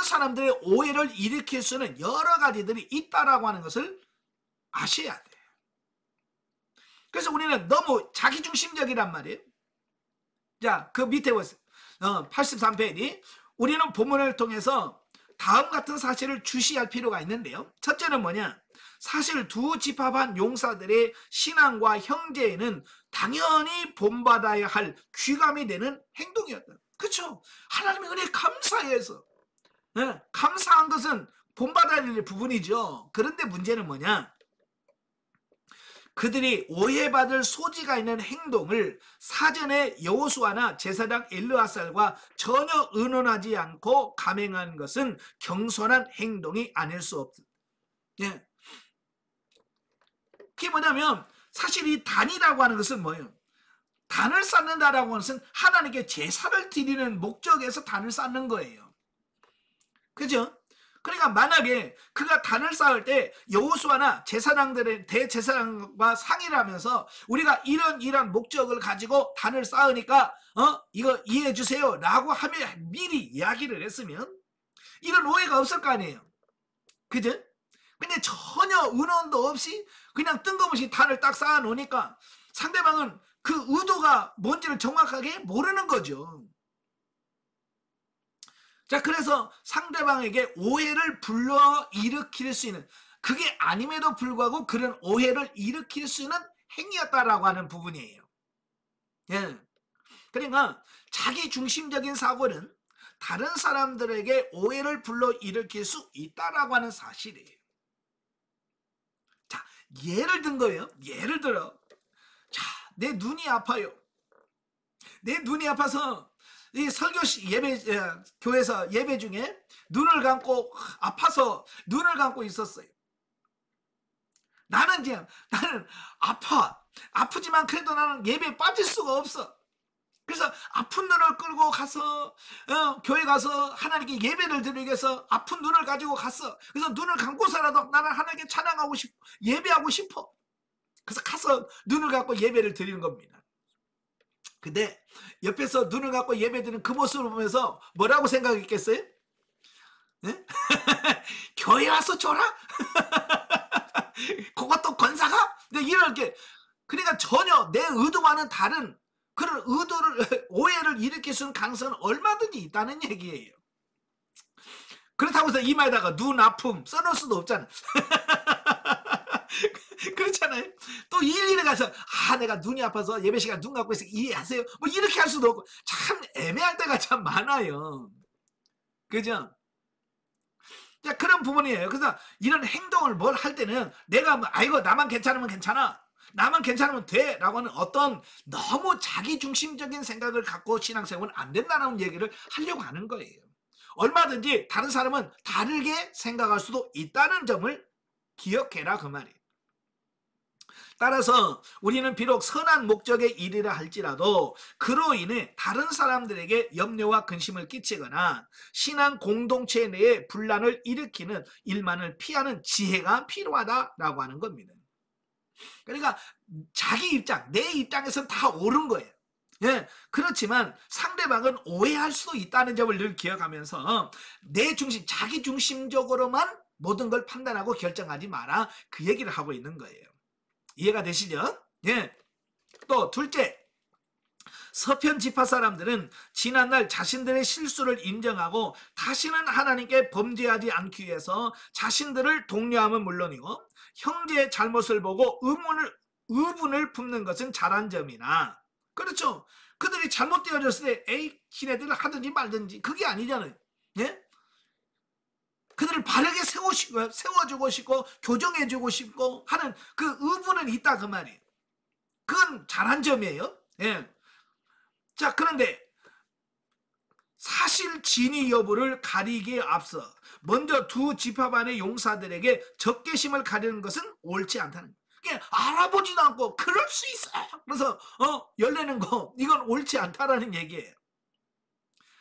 사람들의 오해를 일으킬 수 있는 여러 가지들이 있다라고 하는 것을 아셔야 돼요. 그래서 우리는 너무 자기중심적이란 말이에요. 자, 그 밑에 보세요. 83페이지. 우리는 본문을 통해서 다음 같은 사실을 주시할 필요가 있는데요. 첫째는 뭐냐? 사실 두 지파반 용사들의 신앙과 형제에는 당연히 본받아야 할 귀감이 되는 행동이었다. 그렇죠? 하나님의 은혜에 감사해서 감사한 것은 본받아야 될 부분이죠. 그런데 문제는 뭐냐? 그들이 오해받을 소지가 있는 행동을 사전에 여호수아나 제사장 엘르아살과 전혀 의논하지 않고 감행한 것은 경솔한 행동이 아닐 수 없습니다. 예. 그게 뭐냐면 사실 이 단이라고 하는 것은 뭐예요? 단을 쌓는다라고 하는 것은 하나님께 제사를 드리는 목적에서 단을 쌓는 거예요. 그죠? 그러니까 만약에 그가 단을 쌓을 때 여호수아나 제사장들의 대제사장과 상의를 하면서 우리가 이런 목적을 가지고 단을 쌓으니까 이거 이해해 주세요 라고 하며 미리 이야기를 했으면 이런 오해가 없을 거 아니에요. 그죠? 근데 전혀 의논도 없이 그냥 뜬금없이 단을 딱 쌓아 놓으니까 상대방은 그 의도가 뭔지를 정확하게 모르는 거죠. 자, 그래서 상대방에게 오해를 불러일으킬 수 있는, 그게 아님에도 불구하고 그런 오해를 일으킬 수 있는 행위였다라고 하는 부분이에요. 예. 그러니까 자기 중심적인 사고는 다른 사람들에게 오해를 불러일으킬 수 있다라고 하는 사실이에요. 자, 예를 든 거예요. 예를 들어, 자, 내 눈이 아파요. 내 눈이 아파서 이 설교 교회에서 예배 중에 눈을 감고 아파서 눈을 감고 있었어요. 나는 아프지만 그래도 나는 예배에 빠질 수가 없어. 그래서 아픈 눈을 끌고 가서 교회 가서 하나님께 예배를 드리기 위해서 아픈 눈을 가지고 갔어. 그래서 눈을 감고서라도 나는 하나님께 찬양하고 싶어, 예배하고 싶어. 그래서 가서 눈을 감고 예배를 드리는 겁니다. 근데 옆에서 눈을 감고 예배드리는 그 모습을 보면서 뭐라고 생각했겠어요? 네? 교회 와서 줘라? 그것도 권사가? 이렇게. 그러니까 전혀 내 의도와는 다른 그런 오해를 일으킬 수 있는 가능성은 얼마든지 있다는 얘기예요. 그렇다고 해서 이마에다가 눈 아픔 써놓을 수도 없잖아. 그렇잖아요. 또 일일이 가서 내가 눈이 아파서 예배 시간 눈 감고 있어 이해하세요? 뭐 이렇게 할 수도 없고 참 애매할 때가 참 많아요. 그죠? 자, 그런 부분이에요. 그래서 이런 행동을 뭘 할 때는 내가 이거 나만 괜찮으면 괜찮아, 나만 괜찮으면 돼 라고 하는 어떤 너무 자기중심적인 생각을 갖고 신앙생활은 안 된다는 얘기를 하려고 하는 거예요. 얼마든지 다른 사람은 다르게 생각할 수도 있다는 점을 기억해라 그 말이에요. 따라서 우리는 비록 선한 목적의 일이라 할지라도 그로 인해 다른 사람들에게 염려와 근심을 끼치거나 신앙 공동체 내에 분란을 일으키는 일만을 피하는 지혜가 필요하다라고 하는 겁니다. 그러니까 자기 입장, 내 입장에서는 다 옳은 거예요. 예, 그렇지만 상대방은 오해할 수도 있다는 점을 늘 기억하면서 내 중심, 자기 중심적으로만 모든 걸 판단하고 결정하지 마라, 그 얘기를 하고 있는 거예요. 이해가 되시죠? 예. 또 둘째, 서편 지파 사람들은 지난날 자신들의 실수를 인정하고 다시는 하나님께 범죄하지 않기 위해서 자신들을 독려함은 물론이고 형제의 잘못을 보고 의분을 품는 것은 잘한 점이나, 그렇죠, 그들이 잘못되어졌을 때 에이 지네들을 하든지 말든지 그게 아니잖아요. 예? 그들을 바르게 세워주고 싶고 교정해주고 싶고 하는 그 의분은 있다 그 말이에요. 그건 잘한 점이에요. 예. 자, 그런데 사실 진위 여부를 가리기에 앞서 먼저 두 지파반의 용사들에게 적개심을 가리는 것은 옳지 않다는 거예요. 그러니까 알아보지도 않고 그럴 수 있어요. 그래서 열내는 거, 이건 옳지 않다라는 얘기예요.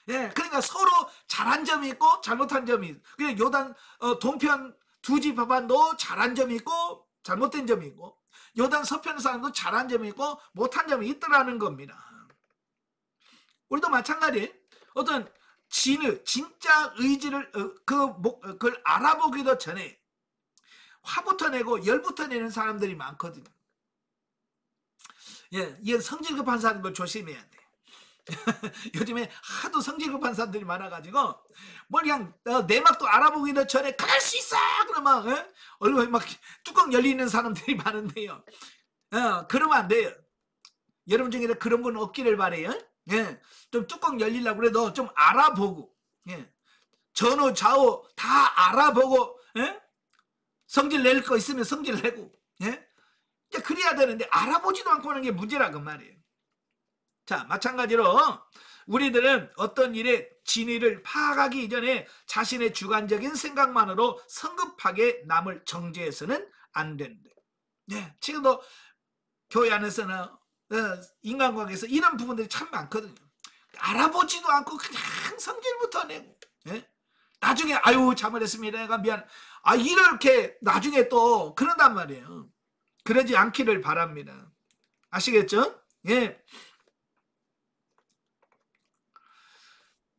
예, 그러니까 서로 잘한 점이 있고 잘못한 점이 있고, 그냥 요단 동편 두 지파반도 잘한 점이 있고 잘못된 점이 있고 요단 서편 사람도 잘한 점이 있고 못한 점이 있더라는 겁니다. 우리도 마찬가지예요. 어떤 진짜 의지를 그걸 알아보기도 전에 화부터 내고 열부터 내는 사람들이 많거든요. 예, 이건 성질 급한 사람들 조심해야 돼. 요즘에 하도 성질 급한 사람들이 많아가지고 뭘 그냥 내막도 알아보기도 전에 그럴 수 있어 그러면 얼굴에 막 뚜껑 열리는 사람들이 많은데요. 그러면 안 돼요. 여러분 중에 그런 분 없기를 바래요. 예, 좀 뚜껑 열리려고 그래. 너 좀 알아보고, 예, 전후 좌우 다 알아보고, 예? 성질 낼 거 있으면 성질 내고, 예? 이제 그래야 되는데 알아보지도 않고 하는 게 문제라고 말이에요. 자, 마찬가지로 우리들은 어떤 일의 진위를 파악하기 이전에 자신의 주관적인 생각만으로 성급하게 남을 정죄해서는 안 된다. 예, 지금도 교회 안에서는 인간관계에서 이런 부분들이 참 많거든요. 알아보지도 않고 그냥 성질부터 내고, 예? 나중에 아유 잘못했습니다, 내가 미안, 이렇게 나중에 또 그런단 말이에요. 그러지 않기를 바랍니다. 아시겠죠? 예.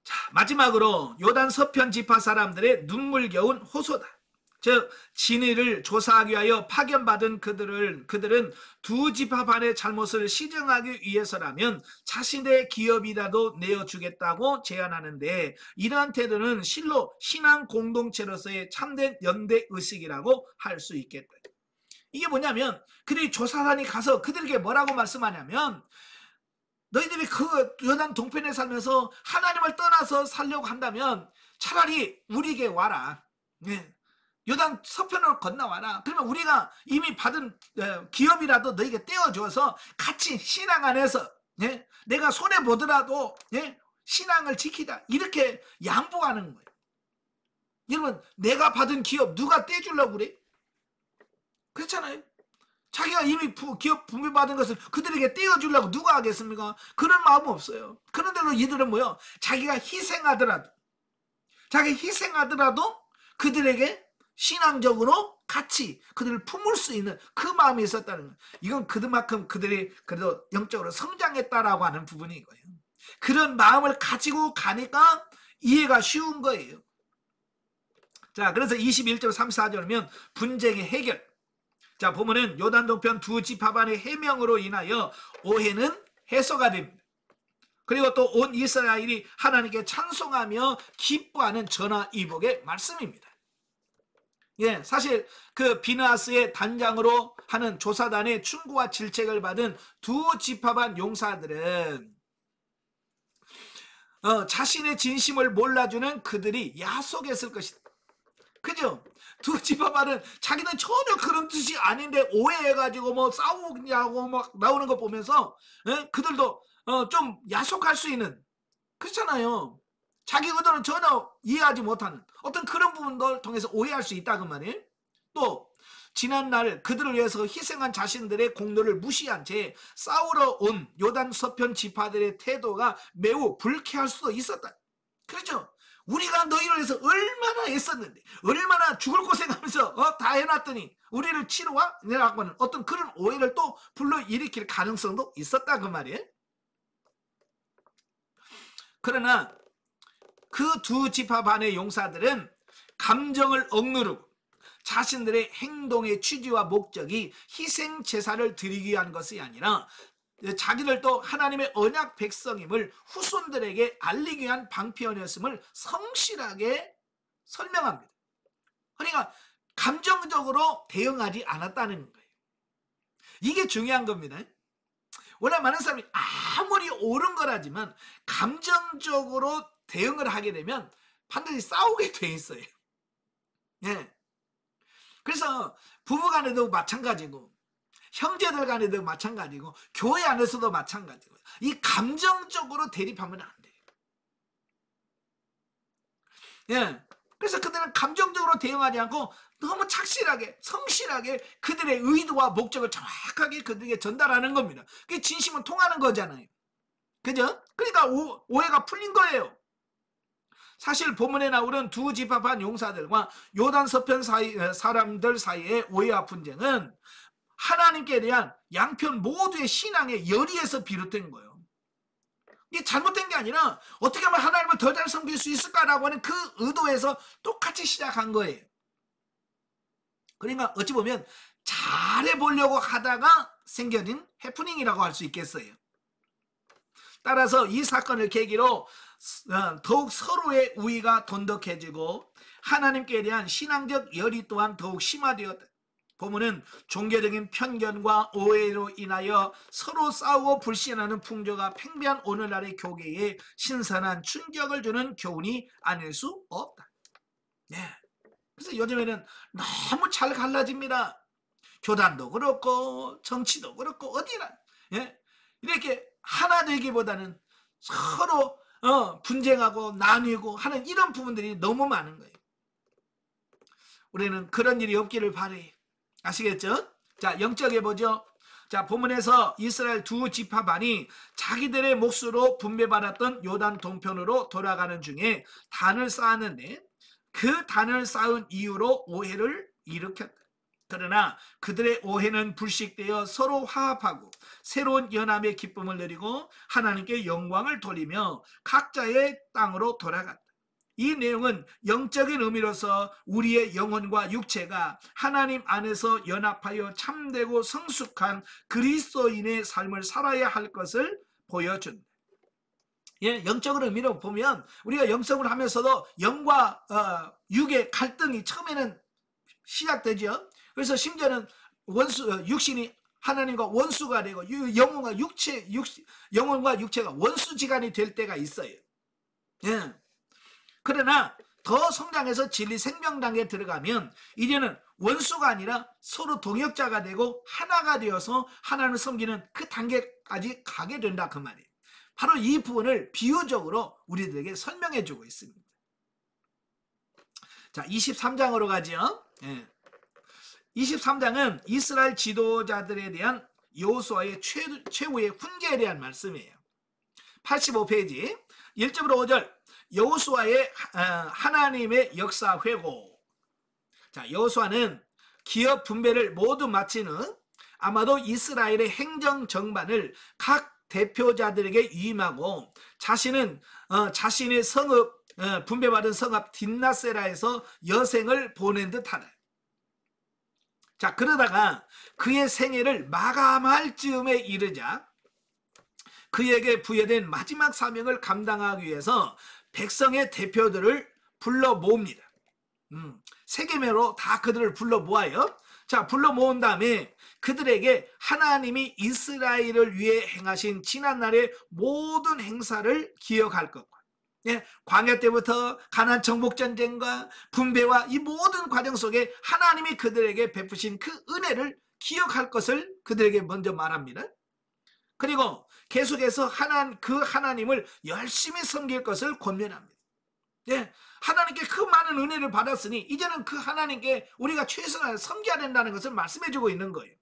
자, 마지막으로 요단 서편 지파 사람들의 눈물겨운 호소다. 즉 진위를 조사하기 위하여 파견받은 그들은 두 지파 반의 잘못을 시정하기 위해서라면 자신의 기업이라도 내어주겠다고 제안하는데, 이러한 태도는 실로 신앙 공동체로서의 참된 연대 의식이라고 할 수 있겠다. 이게 뭐냐면 그들이 조사단이 가서 그들에게 뭐라고 말씀하냐면, 너희들이 그 요단 동편에 살면서 하나님을 떠나서 살려고 한다면 차라리 우리에게 와라. 네. 요단 서편으로 건너와라. 그러면 우리가 이미 받은 기업이라도 너희에게 떼어줘서 같이 신앙 안에서, 네? 내가 손해보더라도, 네? 신앙을 지키자. 이렇게 양보하는 거예요. 여러분, 내가 받은 기업 누가 떼주려고 그래? 그렇잖아요. 자기가 이미 기업 분배받은 것을 그들에게 떼어주려고 누가 하겠습니까? 그런 마음은 없어요. 그런데도 이들은 뭐요? 자기가 희생하더라도 그들에게 신앙적으로 같이 그들을 품을 수 있는 그 마음이 있었다는 거예요. 이건 그만큼 그들이 그래도 영적으로 성장했다라고 하는 부분인 거예요. 그런 마음을 가지고 가니까 이해가 쉬운 거예요. 자, 그래서 21절 34절이면 분쟁의 해결. 자, 보면은 요단 동편 두 지파 반의 해명으로 인하여 오해는 해소가 됩니다. 그리고 또 온 이스라엘이 하나님께 찬송하며 기뻐하는 전화위복의 말씀입니다. 예, 사실 그 비느하스의 단장으로 하는 조사단의 충고와 질책을 받은 두 지파 반 용사들은 자신의 진심을 몰라주는 그들이 야속했을 것이다. 그죠? 두 지파반은 자기는 전혀 그런 뜻이 아닌데 오해해가지고 뭐 싸우냐고 막 나오는 거 보면서, 예? 그들도 좀 야속할 수 있는, 그렇잖아요. 자기 의도는 전혀 이해하지 못하는 어떤 그런 부분들 통해서 오해할 수 있다 그 말이에요. 또 지난날 그들을 위해서 희생한 자신들의 공로를 무시한 채 싸우러 온 요단 서편 지파들의 태도가 매우 불쾌할 수도 있었다. 그렇죠? 우리가 너희를 위해서 얼마나 애썼는데, 얼마나 죽을 고생하면서 다 해놨더니 우리를 치러 와? 라고 하는 어떤 그런 오해를 또 불러일으킬 가능성도 있었다 그 말이에요. 그러나 그 두 지파 반의 용사들은 감정을 억누르고 자신들의 행동의 취지와 목적이 희생 제사를 드리기 위한 것이 아니라 자기들도 하나님의 언약 백성임을 후손들에게 알리기 위한 방편이었음을 성실하게 설명합니다. 그러니까 감정적으로 대응하지 않았다는 거예요. 이게 중요한 겁니다. 원래 많은 사람이 아무리 옳은 거라지만 감정적으로 대응을 하게 되면 반드시 싸우게 돼 있어요. 예. 그래서 부부간에도 마찬가지고 형제들 간에도 마찬가지고 교회 안에서도 마찬가지고 이 감정적으로 대립하면 안 돼요. 예. 그래서 그들은 감정적으로 대응하지 않고 너무 착실하게 성실하게 그들의 의도와 목적을 정확하게 그들에게 전달하는 겁니다. 그게 진심은 통하는 거잖아요. 그죠? 그러니까 오해가 풀린 거예요. 사실 본문에 나오는 두 지파 반 용사들과 요단 서편 사람들 사이의 오해와 분쟁은 하나님께 대한 양편 모두의 신앙의 열의에서 비롯된 거예요. 이게 잘못된 게 아니라 어떻게 하면 하나님을 더 잘 섬길 수 있을까라고 하는 그 의도에서 똑같이 시작한 거예요. 그러니까 어찌 보면 잘해보려고 하다가 생겨진 해프닝이라고 할 수 있겠어요. 따라서 이 사건을 계기로 더욱 서로의 우위가 돈독해지고 하나님께 대한 신앙적 열의 또한 더욱 심화되었다. 보면은 종교적인 편견과 오해로 인하여 서로 싸우고 불신하는 풍조가 팽배한 오늘날의 교계에 신선한 충격을 주는 교훈이 아닐 수 없다. 예. 그래서 요즘에는 너무 잘 갈라집니다. 교단도 그렇고 정치도 그렇고 어디나, 예? 이렇게 하나 되기보다는 서로 분쟁하고 나뉘고 하는 이런 부분들이 너무 많은 거예요. 우리는 그런 일이 없기를 바래요. 아시겠죠? 자, 영적에 보죠. 자, 본문에서 이스라엘 두 지파반이 자기들의 몫으로 분배받았던 요단 동편으로 돌아가는 중에 단을 쌓았는데 그 단을 쌓은 이유로 오해를 일으켰다. 그러나 그들의 오해는 불식되어 서로 화합하고 새로운 연합의 기쁨을 누리고 하나님께 영광을 돌리며 각자의 땅으로 돌아갔다. 이 내용은 영적인 의미로서 우리의 영혼과 육체가 하나님 안에서 연합하여 참되고 성숙한 그리스도인의 삶을 살아야 할 것을 보여준다. 예, 영적인 의미로 보면 우리가 영성을 하면서도 영과 육의 갈등이 처음에는 시작되죠. 그래서 심지어는 육신이 하나님과 원수가 되고 영혼과 육체가 원수지간이 될 때가 있어요. 예. 그러나 더 성장해서 진리 생명 단계에 들어가면 이제는 원수가 아니라 서로 동역자가 되고 하나가 되어서 하나님을 섬기는 그 단계까지 가게 된다 그 말이에요. 바로 이 부분을 비유적으로 우리들에게 설명해 주고 있습니다. 자, 23장으로 가죠. 예. 23장은 이스라엘 지도자들에 대한 여호수아의 최후의 훈계에 대한 말씀이에요. 85페이지 1절부터 5절 여호수아의 하나님의 역사 회고. 자, 여호수아는 기업 분배를 모두 마친 후 아마도 이스라엘의 행정 정반을 각 대표자들에게 위임하고 자신은 자신의 성읍 분배받은 성읍 딥나세라에서 여생을 보낸 듯하다. 자, 그러다가 그의 생애를 마감할 즈음에 이르자 그에게 부여된 마지막 사명을 감당하기 위해서 백성의 대표들을 불러 모읍니다. 세계매로 다 그들을 불러 모아요. 자, 불러 모은 다음에 그들에게 하나님이 이스라엘을 위해 행하신 지난날의 모든 행사를 기억할 것과, 예, 광야 때부터 가나안 정복 전쟁과 분배와 이 모든 과정 속에 하나님이 그들에게 베푸신 그 은혜를 기억할 것을 그들에게 먼저 말합니다. 그리고 계속해서 그 하나님을 열심히 섬길 것을 권면합니다. 예, 하나님께 그 많은 은혜를 받았으니 이제는 그 하나님께 우리가 최선을 섬겨야 된다는 것을 말씀해주고 있는 거예요.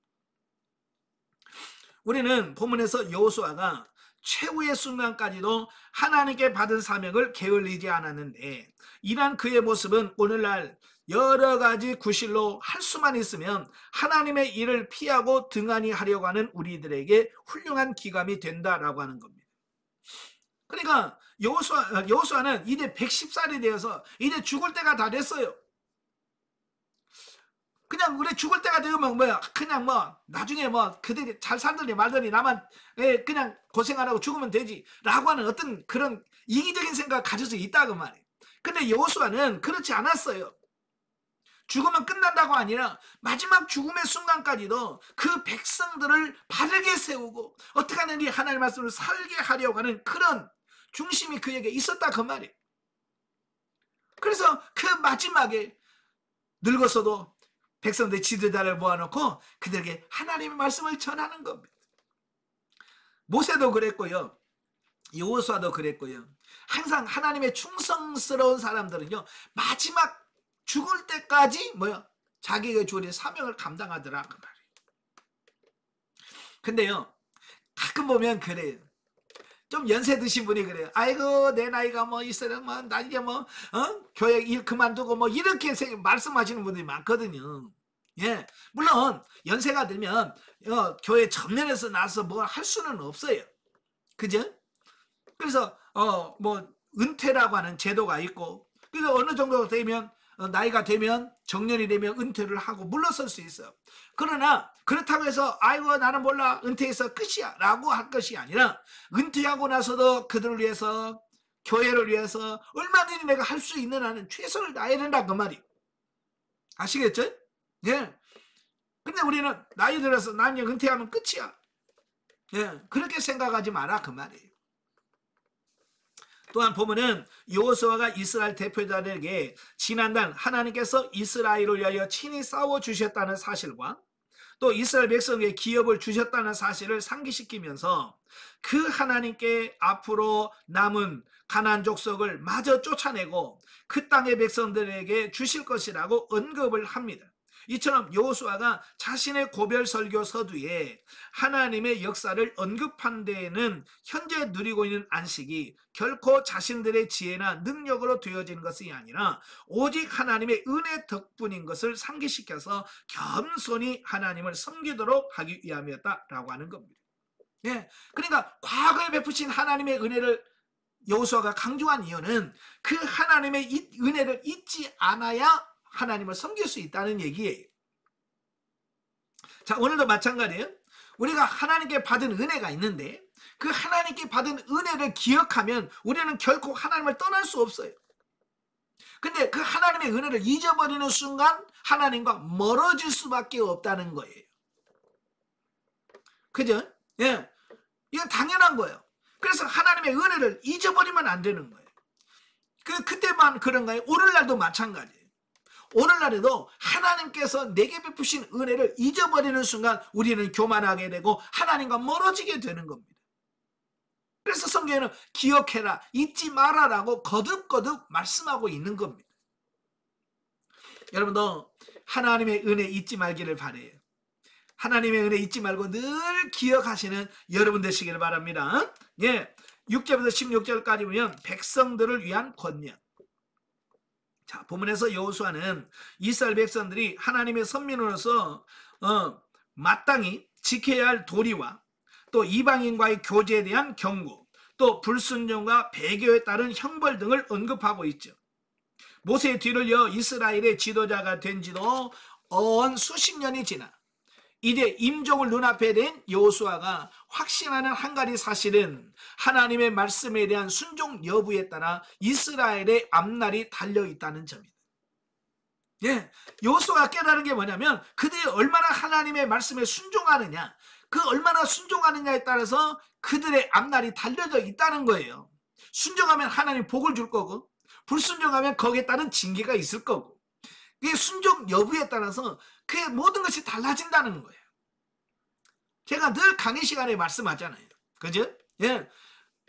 우리는 본문에서 여호수아가 최후의 순간까지도 하나님께 받은 사명을 게을리지 않았는데 이러한 그의 모습은 오늘날 여러 가지 구실로 할 수만 있으면 하나님의 일을 피하고 등한히 하려고 하는 우리들에게 훌륭한 기감이 된다라고 하는 겁니다. 그러니까 여호수아는 이제 110살이 되어서 이제 죽을 때가 다 됐어요. 그냥 우리 죽을 때가 되면 뭐야, 그냥 뭐 나중에 뭐 그들이 잘 살더니 말더니 나만 그냥 고생 안 하고 죽으면 되지 라고 하는 어떤 그런 이기적인 생각을 가져서 있다고 말이에요. 근데 여호수아는 그렇지 않았어요. 죽으면 끝난다고 아니라 마지막 죽음의 순간까지도 그 백성들을 바르게 세우고 어떻게 하느니 하나님의 말씀을 살게 하려고 하는 그런 중심이 그에게 있었다 그 말이에요. 그래서 그 마지막에 늙어서도 백성들 지도자를 모아놓고 그들에게 하나님의 말씀을 전하는 겁니다. 모세도 그랬고요, 여호수아도 그랬고요. 항상 하나님의 충성스러운 사람들은요 마지막 죽을 때까지 자기가 주어진 사명을 감당하더라 그 말이에요. 근데요 가끔 보면 그래요. 좀 연세 드신 분이 그래요. 아이고 내 나이가 있어요. 나 이제 교회 일 그만두고 이렇게 말씀하시는 분들이 많거든요. 예, 물론 연세가 들면 교회 전면에서 나서 뭘 할 수는 없어요. 그죠? 그래서 은퇴라고 하는 제도가 있고, 그래서 어느 정도 되면 나이가 되면 정년이 되면 은퇴를 하고 물러설 수 있어요. 그러나 그렇다고 해서 아이고 나는 몰라 은퇴해서 끝이야 라고 할 것이 아니라 은퇴하고 나서도 그들을 위해서 교회를 위해서 얼마든지 내가 할 수 있는 한은 최선을 다해야 된다 그 말이에요. 아시겠죠? 예. 근데 우리는 나이 들어서 난 은퇴하면 끝이야. 예. 그렇게 생각하지 마라 그 말이에요. 또한 보면은 여호수아가 이스라엘 대표자들에게 지난날 하나님께서 이스라엘을 위하여 친히 싸워 주셨다는 사실과 또 이스라엘 백성에게 기업을 주셨다는 사실을 상기시키면서 그 하나님께 앞으로 남은 가나안 족속을 마저 쫓아내고 그 땅의 백성들에게 주실 것이라고 언급을 합니다. 이처럼 여호수아가 자신의 고별 설교 서두에 하나님의 역사를 언급한 데에는 현재 누리고 있는 안식이 결코 자신들의 지혜나 능력으로 되어지는 것이 아니라 오직 하나님의 은혜 덕분인 것을 상기시켜서 겸손히 하나님을 섬기도록 하기 위함이었다라고 하는 겁니다. 예, 그러니까 과거에 베푸신 하나님의 은혜를 여호수아가 강조한 이유는 그 하나님의 은혜를 잊지 않아야 하나님을 섬길 수 있다는 얘기예요. 자, 오늘도 마찬가지예요. 우리가 하나님께 받은 은혜가 있는데 그 하나님께 받은 은혜를 기억하면 우리는 결코 하나님을 떠날 수 없어요. 근데 그 하나님의 은혜를 잊어버리는 순간 하나님과 멀어질 수밖에 없다는 거예요. 그죠? 예, 이건 당연한 거예요. 그래서 하나님의 은혜를 잊어버리면 안 되는 거예요. 그때만 그런가요? 오늘날도 마찬가지예요. 오늘날에도 하나님께서 내게 베푸신 은혜를 잊어버리는 순간 우리는 교만하게 되고 하나님과 멀어지게 되는 겁니다. 그래서 성경에는 기억해라, 잊지 마라라고 거듭거듭 말씀하고 있는 겁니다. 여러분도 하나님의 은혜 잊지 말기를 바라요. 하나님의 은혜 잊지 말고 늘 기억하시는 여러분 되시기를 바랍니다. 예, 6절부터 16절까지 보면 백성들을 위한 권면. 자, 본문에서 여호수아는 이스라엘 백성들이 하나님의 선민으로서 마땅히 지켜야 할 도리와 또 이방인과의 교제에 대한 경고, 또 불순종과 배교에 따른 형벌 등을 언급하고 있죠. 모세의 뒤를 이어 이스라엘의 지도자가 된 지도 수십 년이 지나 이제 임종을 눈앞에 댄 여호수아가 확신하는 한 가지 사실은 하나님의 말씀에 대한 순종 여부에 따라 이스라엘의 앞날이 달려있다는 점입니다. 예, 여호수아가 깨달은 게 뭐냐면 그들이 얼마나 하나님의 말씀에 순종하느냐, 그 얼마나 순종하느냐에 따라서 그들의 앞날이 달려져 있다는 거예요. 순종하면 하나님 복을 줄 거고 불순종하면 거기에 따른 징계가 있을 거고, 이 순종 여부에 따라서 그 모든 것이 달라진다는 거예요. 제가 늘 강의 시간에 말씀하잖아요. 그죠? 예.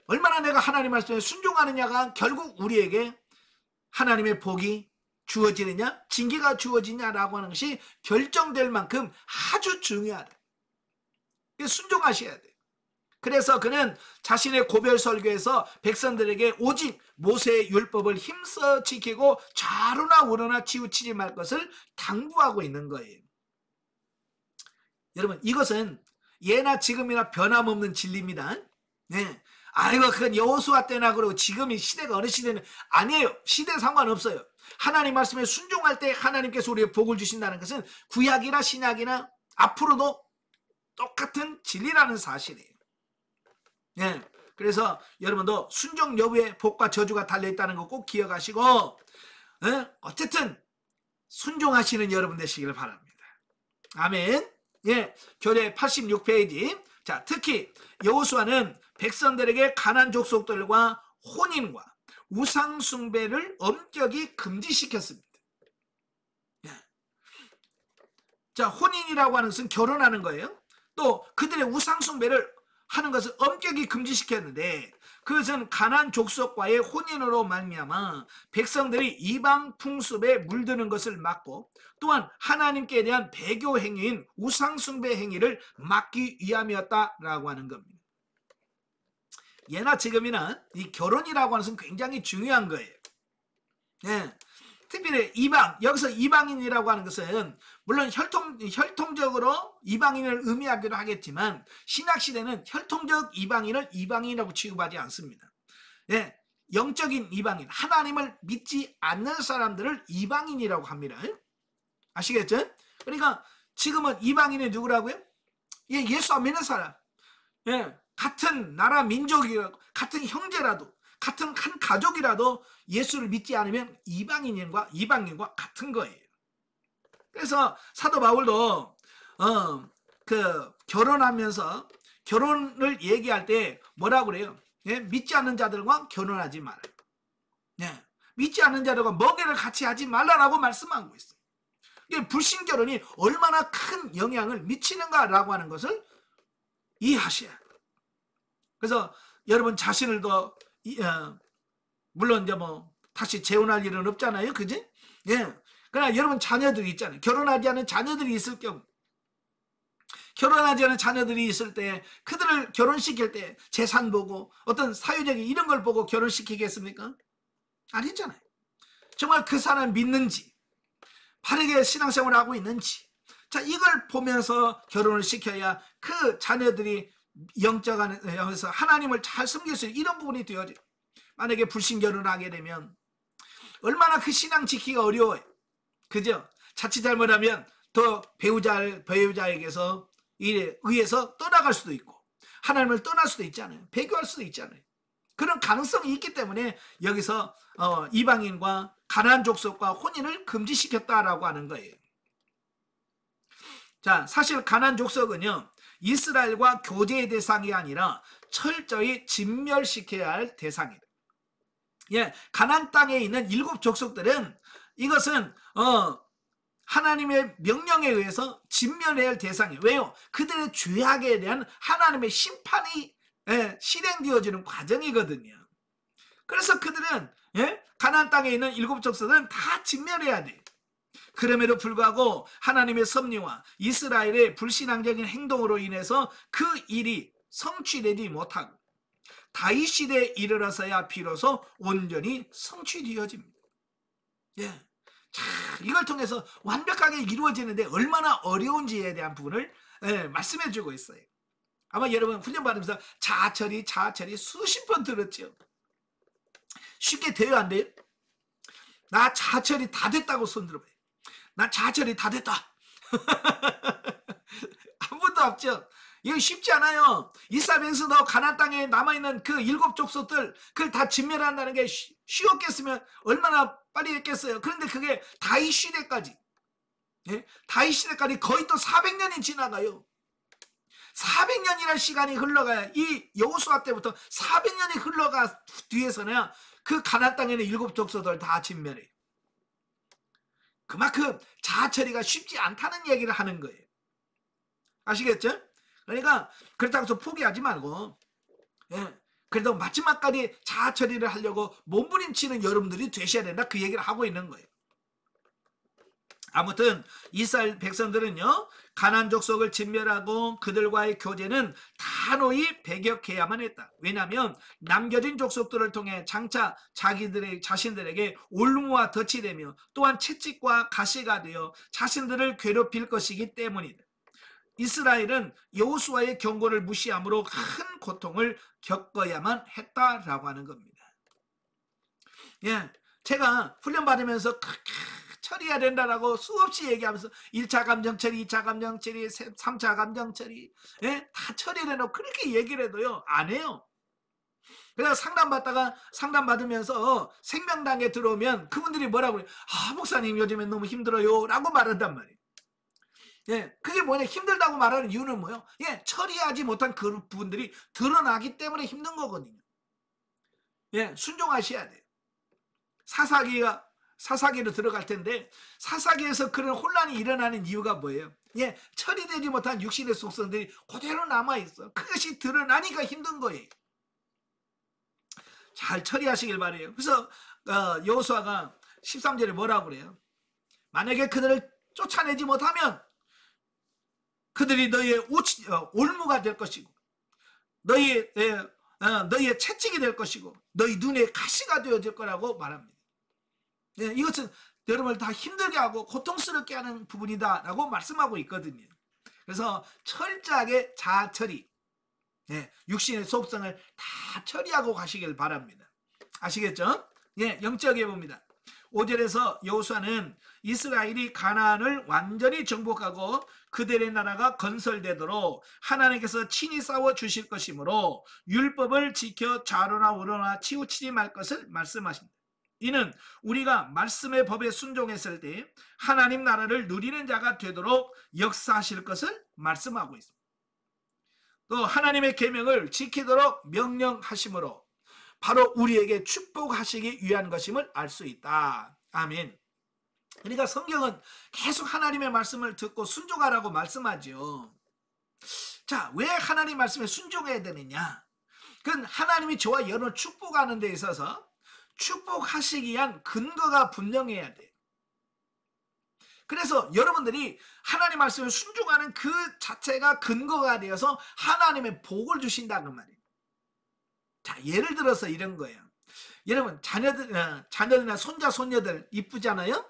얼마나 내가 하나님 말씀에 순종하느냐가 결국 우리에게 하나님의 복이 주어지느냐, 징계가 주어지냐라고 하는 것이 결정될 만큼 아주 중요하다. 순종하셔야 돼요. 그래서 그는 자신의 고별 설교에서 백성들에게 오직 모세의 율법을 힘써 지키고 좌로나 우로나 치우치지 말 것을 당부하고 있는 거예요. 여러분, 이것은 예나 지금이나 변함없는 진리입니다. 네. 아이고, 그건 여호수아 때나 그러고 지금이 시대가 어느 시대는 아니에요. 시대는 상관없어요. 하나님 말씀에 순종할 때 하나님께서 우리에게 복을 주신다는 것은 구약이나 신약이나 앞으로도 똑같은 진리라는 사실이에요. 네. 그래서 여러분도 순종 여부에 복과 저주가 달려있다는 거 꼭 기억하시고, 어쨌든 순종하시는 여러분 되시기를 바랍니다. 아멘. 예, 교재 86페이지. 자, 특히 여호수아는 백성들에게 가나안 족속들과 혼인과 우상 숭배를 엄격히 금지시켰습니다. 예. 자, 혼인이라고 하는 것은 결혼하는 거예요. 또 그들의 우상 숭배를 하는 것을 엄격히 금지시켰는데 그것은 가나안 족속과의 혼인으로 말미암아 백성들이 이방 풍습에 물드는 것을 막고 또한 하나님께 대한 배교 행위인 우상 숭배 행위를 막기 위함이었다라고 하는 겁니다. 예나 지금이나 이 결혼이라고 하는 것은 굉장히 중요한 거예요. 예. 특별히 이방, 여기서 이방인이라고 하는 것은 물론 혈통적으로 이방인을 의미하기도 하겠지만 신약시대는 혈통적 이방인을 이방인이라고 취급하지 않습니다. 예, 영적인 이방인, 하나님을 믿지 않는 사람들을 이방인이라고 합니다. 아시겠죠? 그러니까 지금은 이방인이 누구라고요? 예, 예수 안 믿는 사람. 예, 같은 나라 민족이라도, 같은 형제라도, 같은 한 가족이라도 예수를 믿지 않으면 이방인과 같은 거예요. 그래서 사도 바울도 결혼하면서 결혼을 얘기할 때 뭐라고 그래요? 예, 믿지 않는 자들과 결혼하지 말아요. 예, 믿지 않는 자들과 먹이를 같이 하지 말라라고 말씀하고 있어요. 이게 불신 결혼이 얼마나 큰 영향을 미치는가라고 하는 것을 이해하셔야 돼요. 그래서 여러분 자신을 더 물론 이제 뭐 다시 재혼할 일은 없잖아요, 그지? 예. 그러나 여러분 자녀들이 있잖아요. 결혼하지 않은 자녀들이 있을 경우, 결혼하지 않은 자녀들이 있을 때 그들을 결혼시킬 때 재산 보고 어떤 사회적인 이런 걸 보고 결혼시키겠습니까? 아니잖아요. 정말 그 사람 믿는지, 바르게 신앙생활을 하고 있는지, 자, 이걸 보면서 결혼을 시켜야 그 자녀들이 영적 안에서 하나님을 잘 섬길 수 있는 이런 부분이 되어져요. 만약에 불신 결혼을 하게 되면 얼마나 그 신앙 지키기가 어려워요. 그죠? 자칫 잘못하면 더 배우자에게서 일에 의해서 떠나갈 수도 있고 하나님을 떠날 수도 있잖아요. 배교할 수도 있잖아요. 그런 가능성이 있기 때문에 여기서 이방인과 가나안 족속과 혼인을 금지시켰다라고 하는 거예요. 자, 사실 가나안 족속은요, 이스라엘과 교제의 대상이 아니라 철저히 진멸시켜야 할 대상이다. 예, 가나안 땅에 있는 7 족속들은 이것은 하나님의 명령에 의해서 진멸해야 할 대상이에요. 왜요? 그들의 죄악에 대한 하나님의 심판이 실행되어지는 과정이거든요. 그래서 그들은 가나안 땅에 있는 7 족속들은 다 진멸해야 돼요. 그럼에도 불구하고 하나님의 섭리와 이스라엘의 불신앙적인 행동으로 인해서 그 일이 성취되지 못하고 다윗 시대에 이르러서야 비로소 온전히 성취되어집니다. 예. 자, 이걸 통해서 완벽하게 이루어지는데 얼마나 어려운지에 대한 부분을 말씀해 주고 있어요. 아마 여러분 훈련받으면서 자아처리 수십 번 들었죠. 쉽게 돼요, 안 돼요? 나 자아처리 다 됐다고 손 들어봐요. 나 자아처리 다 됐다. 한 번도 없죠. 이거 쉽지 않아요. 이스라엘에서 가나안 땅에 남아있는 그 7 족속들 그걸 다 진멸한다는 게 쉬웠겠으면 얼마나 빨리 했겠어요. 그런데 그게 다윗 시대까지, 다윗 시대까지 거의 또 400년이 지나가요. 400년이라는 시간이 흘러가야, 이 여호수아 때부터 400년이 흘러가 뒤에서는 그 가나안 땅에 있는 7 족속들 다 진멸해요. 그만큼 자아처리가 쉽지 않다는 얘기를 하는 거예요. 아시겠죠? 그러니까 그렇다고 해서 포기하지 말고, 그래도 마지막까지 자아처리를 하려고 몸부림치는 여러분들이 되셔야 된다, 그 얘기를 하고 있는 거예요. 아무튼 이스라엘 백성들은요, 가나안 족속을 진멸하고 그들과의 교제는 단호히 배격해야만 했다. 왜냐하면 남겨진 족속들을 통해 장차 자신들에게 올무와 덫이 되며 또한 채찍과 가시가 되어 자신들을 괴롭힐 것이기 때문이다. 이스라엘은 여호수아의 경고를 무시함으로 큰 고통을 겪어야만 했다라고 하는 겁니다. 예, 제가 훈련받으면서 처리해야 된다라고 수없이 얘기하면서 1차 감정 처리, 2차 감정 처리, 3차 감정 처리, 다 처리를 해놓고 그렇게 얘기를 해도요, 안 해요. 그래서 상담받으면서 생명당에 들어오면 그분들이 뭐라고 해요? 아, 목사님 요즘엔 너무 힘들어요 라고 말한단 말이에요. 그게 뭐냐, 힘들다고 말하는 이유는 뭐예요? 처리하지 못한 그 부분들이 드러나기 때문에 힘든 거거든요. 순종하셔야 돼요. 사사기로 들어갈 텐데, 사사기에서 그런 혼란이 일어나는 이유가 뭐예요? 처리되지 못한 육신의 속성들이 그대로 남아있어. 그것이 드러나니까 힘든 거예요. 잘 처리하시길 바래요. 그래서 여호수아가 13절에 뭐라고 그래요? 만약에 그들을 쫓아내지 못하면 그들이 너희의 올무가 될 것이고 너희의 채찍이 될 것이고 너희 눈에 가시가 되어질 거라고 말합니다. 이것은 여러분을 다 힘들게 하고 고통스럽게 하는 부분이다 라고 말씀하고 있거든요. 그래서 철저하게 자아처리, 육신의 속성을 다 처리하고 가시길 바랍니다. 아시겠죠? 영적에 봅니다. 5절에서 여호수아는 이스라엘이 가나안을 완전히 정복하고 그들의 나라가 건설되도록 하나님께서 친히 싸워 주실 것이므로 율법을 지켜 좌로나 우로나 치우치지 말 것을 말씀하십니다. 이는 우리가 말씀의 법에 순종했을 때 하나님 나라를 누리는 자가 되도록 역사하실 것을 말씀하고 있습니다. 또 하나님의 계명을 지키도록 명령하심으로 바로 우리에게 축복하시기 위한 것임을 알 수 있다. 아멘. 그러니까 성경은 계속 하나님의 말씀을 듣고 순종하라고 말씀하죠. 자, 왜 하나님 말씀에 순종해야 되느냐? 그건 하나님이 저와 여러분을 축복하는 데 있어서 축복하시기 위한 근거가 분명해야 돼요. 그래서 여러분들이 하나님 말씀을 순종하는 그 자체가 근거가 되어서 하나님의 복을 주신다는 말이에요. 자, 예를 들어서 이런 거예요. 여러분, 자녀들이나 손자, 손녀들 이쁘잖아요?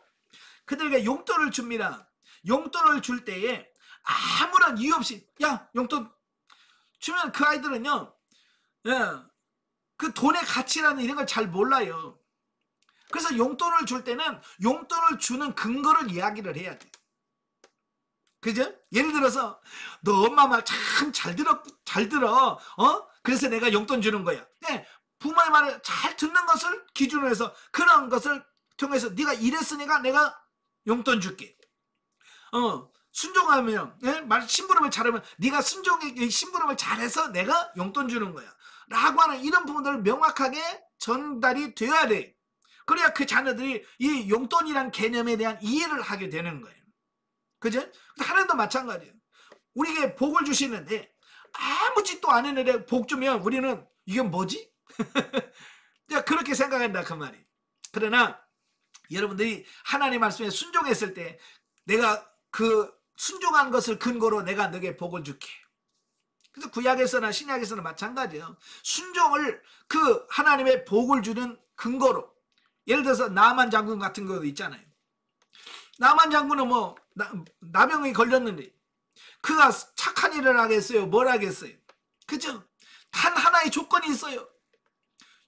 그들에게 용돈을 줍니다. 용돈을 줄 때에 아무런 이유 없이, 야, 용돈 주면 그 아이들은요, 그 돈의 가치라는 이런 걸 잘 몰라요. 그래서 용돈을 줄 때는 용돈을 주는 근거를 이야기를 해야 돼. 그죠? 예를 들어서 너 엄마 말 참 잘 들어. 그래서 내가 용돈 주는 거야. 네, 부모의 말을 잘 듣는 것을 기준으로 해서 그런 것을 통해서 네가 이랬으니까 내가 용돈 줄게. 순종하면, 심부름을 잘하면 네가 심부름을 잘해서 내가 용돈 주는 거야. 라고 하는 이런 부분들을 명확하게 전달이 되어야 돼. 그래야 그 자녀들이 이 용돈이란 개념에 대한 이해를 하게 되는 거예요. 그죠? 하나님도 마찬가지예요. 우리에게 복을 주시는데 아무 짓도 안 했는데 복 주면 우리는 이게 뭐지? 그렇게 생각한다 그 말이에요. 그러나 여러분들이 하나님 말씀에 순종했을 때 내가 그 순종한 것을 근거로 내가 너에게 복을 줄게. 그래서 구약에서나 신약에서는 마찬가지예요. 순종을 그 하나님의 복을 주는 근거로, 예를 들어서 나만 장군 같은 것도 있잖아요. 나만 장군은 뭐 나병이 걸렸는데 그가 착한 일을 하겠어요? 뭘 하겠어요? 그죠? 단 하나의 조건이 있어요.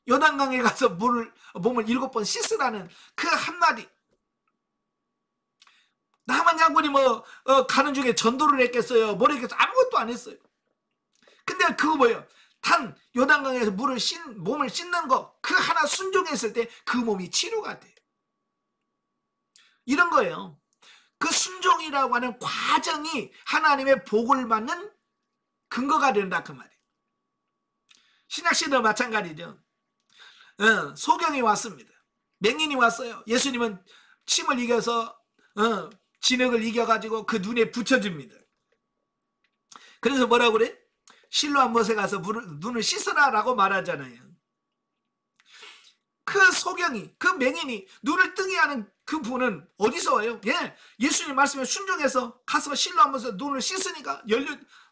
요단강에 가서 몸을 7번 씻으라는 그 한마디. 나만 장군이 가는 중에 전도를 했겠어요? 뭘 했겠어요? 아무것도 안 했어요. 근데 그거 뭐예요? 단 요단강에서 몸을 씻는 거, 그 하나 순종했을 때 그 몸이 치료가 돼요. 이런 거예요. 그 순종이라고 하는 과정이 하나님의 복을 받는 근거가 된다 그 말이에요. 신약시대도 마찬가지죠. 소경이 왔습니다. 맹인이 왔어요. 예수님은 침을 이겨서 진흙을 이겨가지고 그 눈에 붙여줍니다. 그래서 뭐라고 그래? 실로암 못에 가서 눈을 씻으라 라고 말하잖아요. 그 소경이, 그 맹인이 눈을 뜨게 하는 그 분은 어디서 와요? 예수님 말씀에 순종해서 가서 실로암 못에 눈을 씻으니까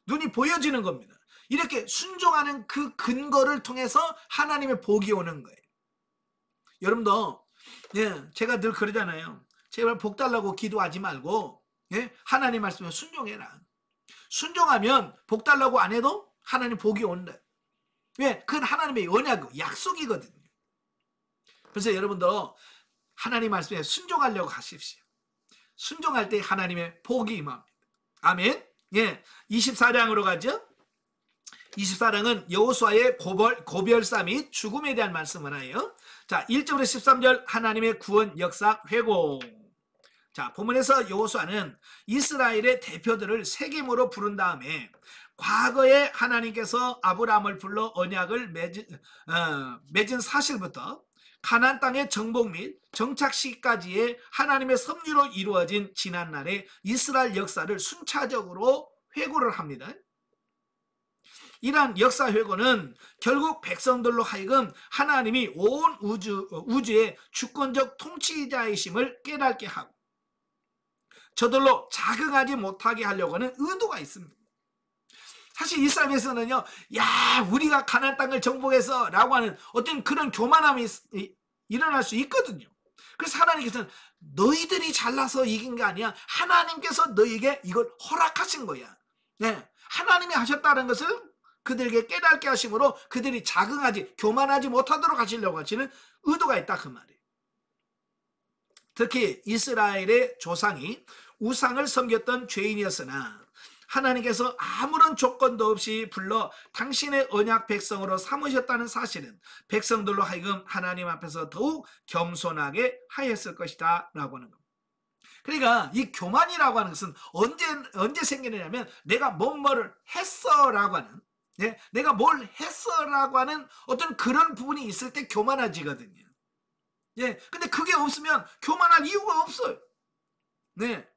눈이 보여지는 겁니다. 이렇게 순종하는 그 근거를 통해서 하나님의 복이 오는 거예요. 여러분도 제가 늘 그러잖아요. 제발 복 달라고 기도하지 말고 하나님 말씀에 순종해라. 순종하면 복 달라고 안 해도 하나님 복이 온다. 왜? 그건 하나님의 언약, 약속이거든요. 그래서 여러분도 하나님 말씀에 순종하려고 하십시오. 순종할 때 하나님의 복이 임합니다. 아멘. 24장으로 가죠. 24장은 여호수아의 고별사 및 죽음에 대한 말씀을 하여, 자, 1절부터 13절 하나님의 구원 역사 회고. 자, 본문에서 여호수아는 이스라엘의 대표들을 세겜으로 부른 다음에 과거에 하나님께서 아브라함을 불러 언약을 맺은 사실부터 가나안 땅의 정복 및 정착 시기까지의 하나님의 섭리로 이루어진 지난날의 이스라엘 역사를 순차적으로 회고를 합니다. 이러한 역사 회고는 결국 백성들로 하여금 하나님이 온 우주의 주권적 통치자이심을 깨닫게 하고 저들로 자극하지 못하게 하려고 하는 의도가 있습니다. 사실 이스라엘에서는요, 야, 우리가 가나안 땅을 정복해서 라고 하는 어떤 그런 교만함이 일어날 수 있거든요. 그래서 하나님께서는 너희들이 잘나서 이긴 게 아니야. 하나님께서 너희에게 이걸 허락하신 거야. 하나님이 하셨다는 것을 그들에게 깨닫게 하심으로 그들이 교만하지 못하도록 하시려고 하시는 의도가 있다 그 말이에요. 특히 이스라엘의 조상이 우상을 섬겼던 죄인이었으나 하나님께서 아무런 조건도 없이 불러 당신의 언약 백성으로 삼으셨다는 사실은 백성들로 하여금 하나님 앞에서 더욱 겸손하게 하였을 것이다 라고 하는 겁니다. 그러니까 이 교만이라고 하는 것은 언제 생기느냐면 내가 뭐를 했어라고 하는, 예, 내가 뭘 했어라고 하는 어떤 그런 부분이 있을 때 교만해지거든요. 예, 근데 그게 없으면 교만할 이유가 없어요. 네.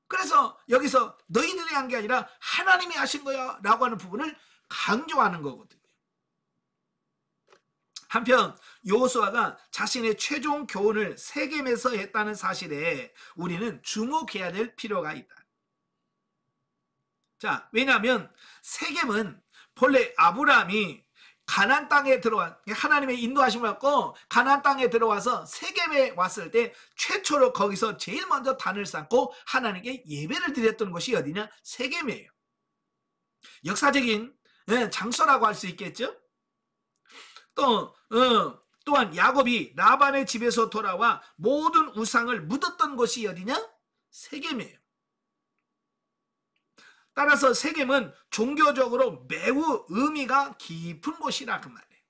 그래서 여기서 너희들이 한 게 아니라 하나님이 하신 거야 라고 하는 부분을 강조하는 거거든요. 한편 여호수아가 자신의 최종 교훈을 세겜에서 했다는 사실에 우리는 주목해야 될 필요가 있다. 자, 왜냐하면 세겜은 본래 아브라함이 가나안 땅에 들어와, 하나님의 인도하심을 받고 가나안 땅에 들어와서 세겜에 왔을 때 최초로 거기서 제일 먼저 단을 쌓고 하나님께 예배를 드렸던 곳이 어디냐? 세겜이에요. 역사적인 장소라고 할 수 있겠죠. 또한 야곱이 라반의 집에서 돌아와 모든 우상을 묻었던 곳이 어디냐? 세겜이에요. 따라서 세겜은 종교적으로 매우 의미가 깊은 곳이라 그 말이에요.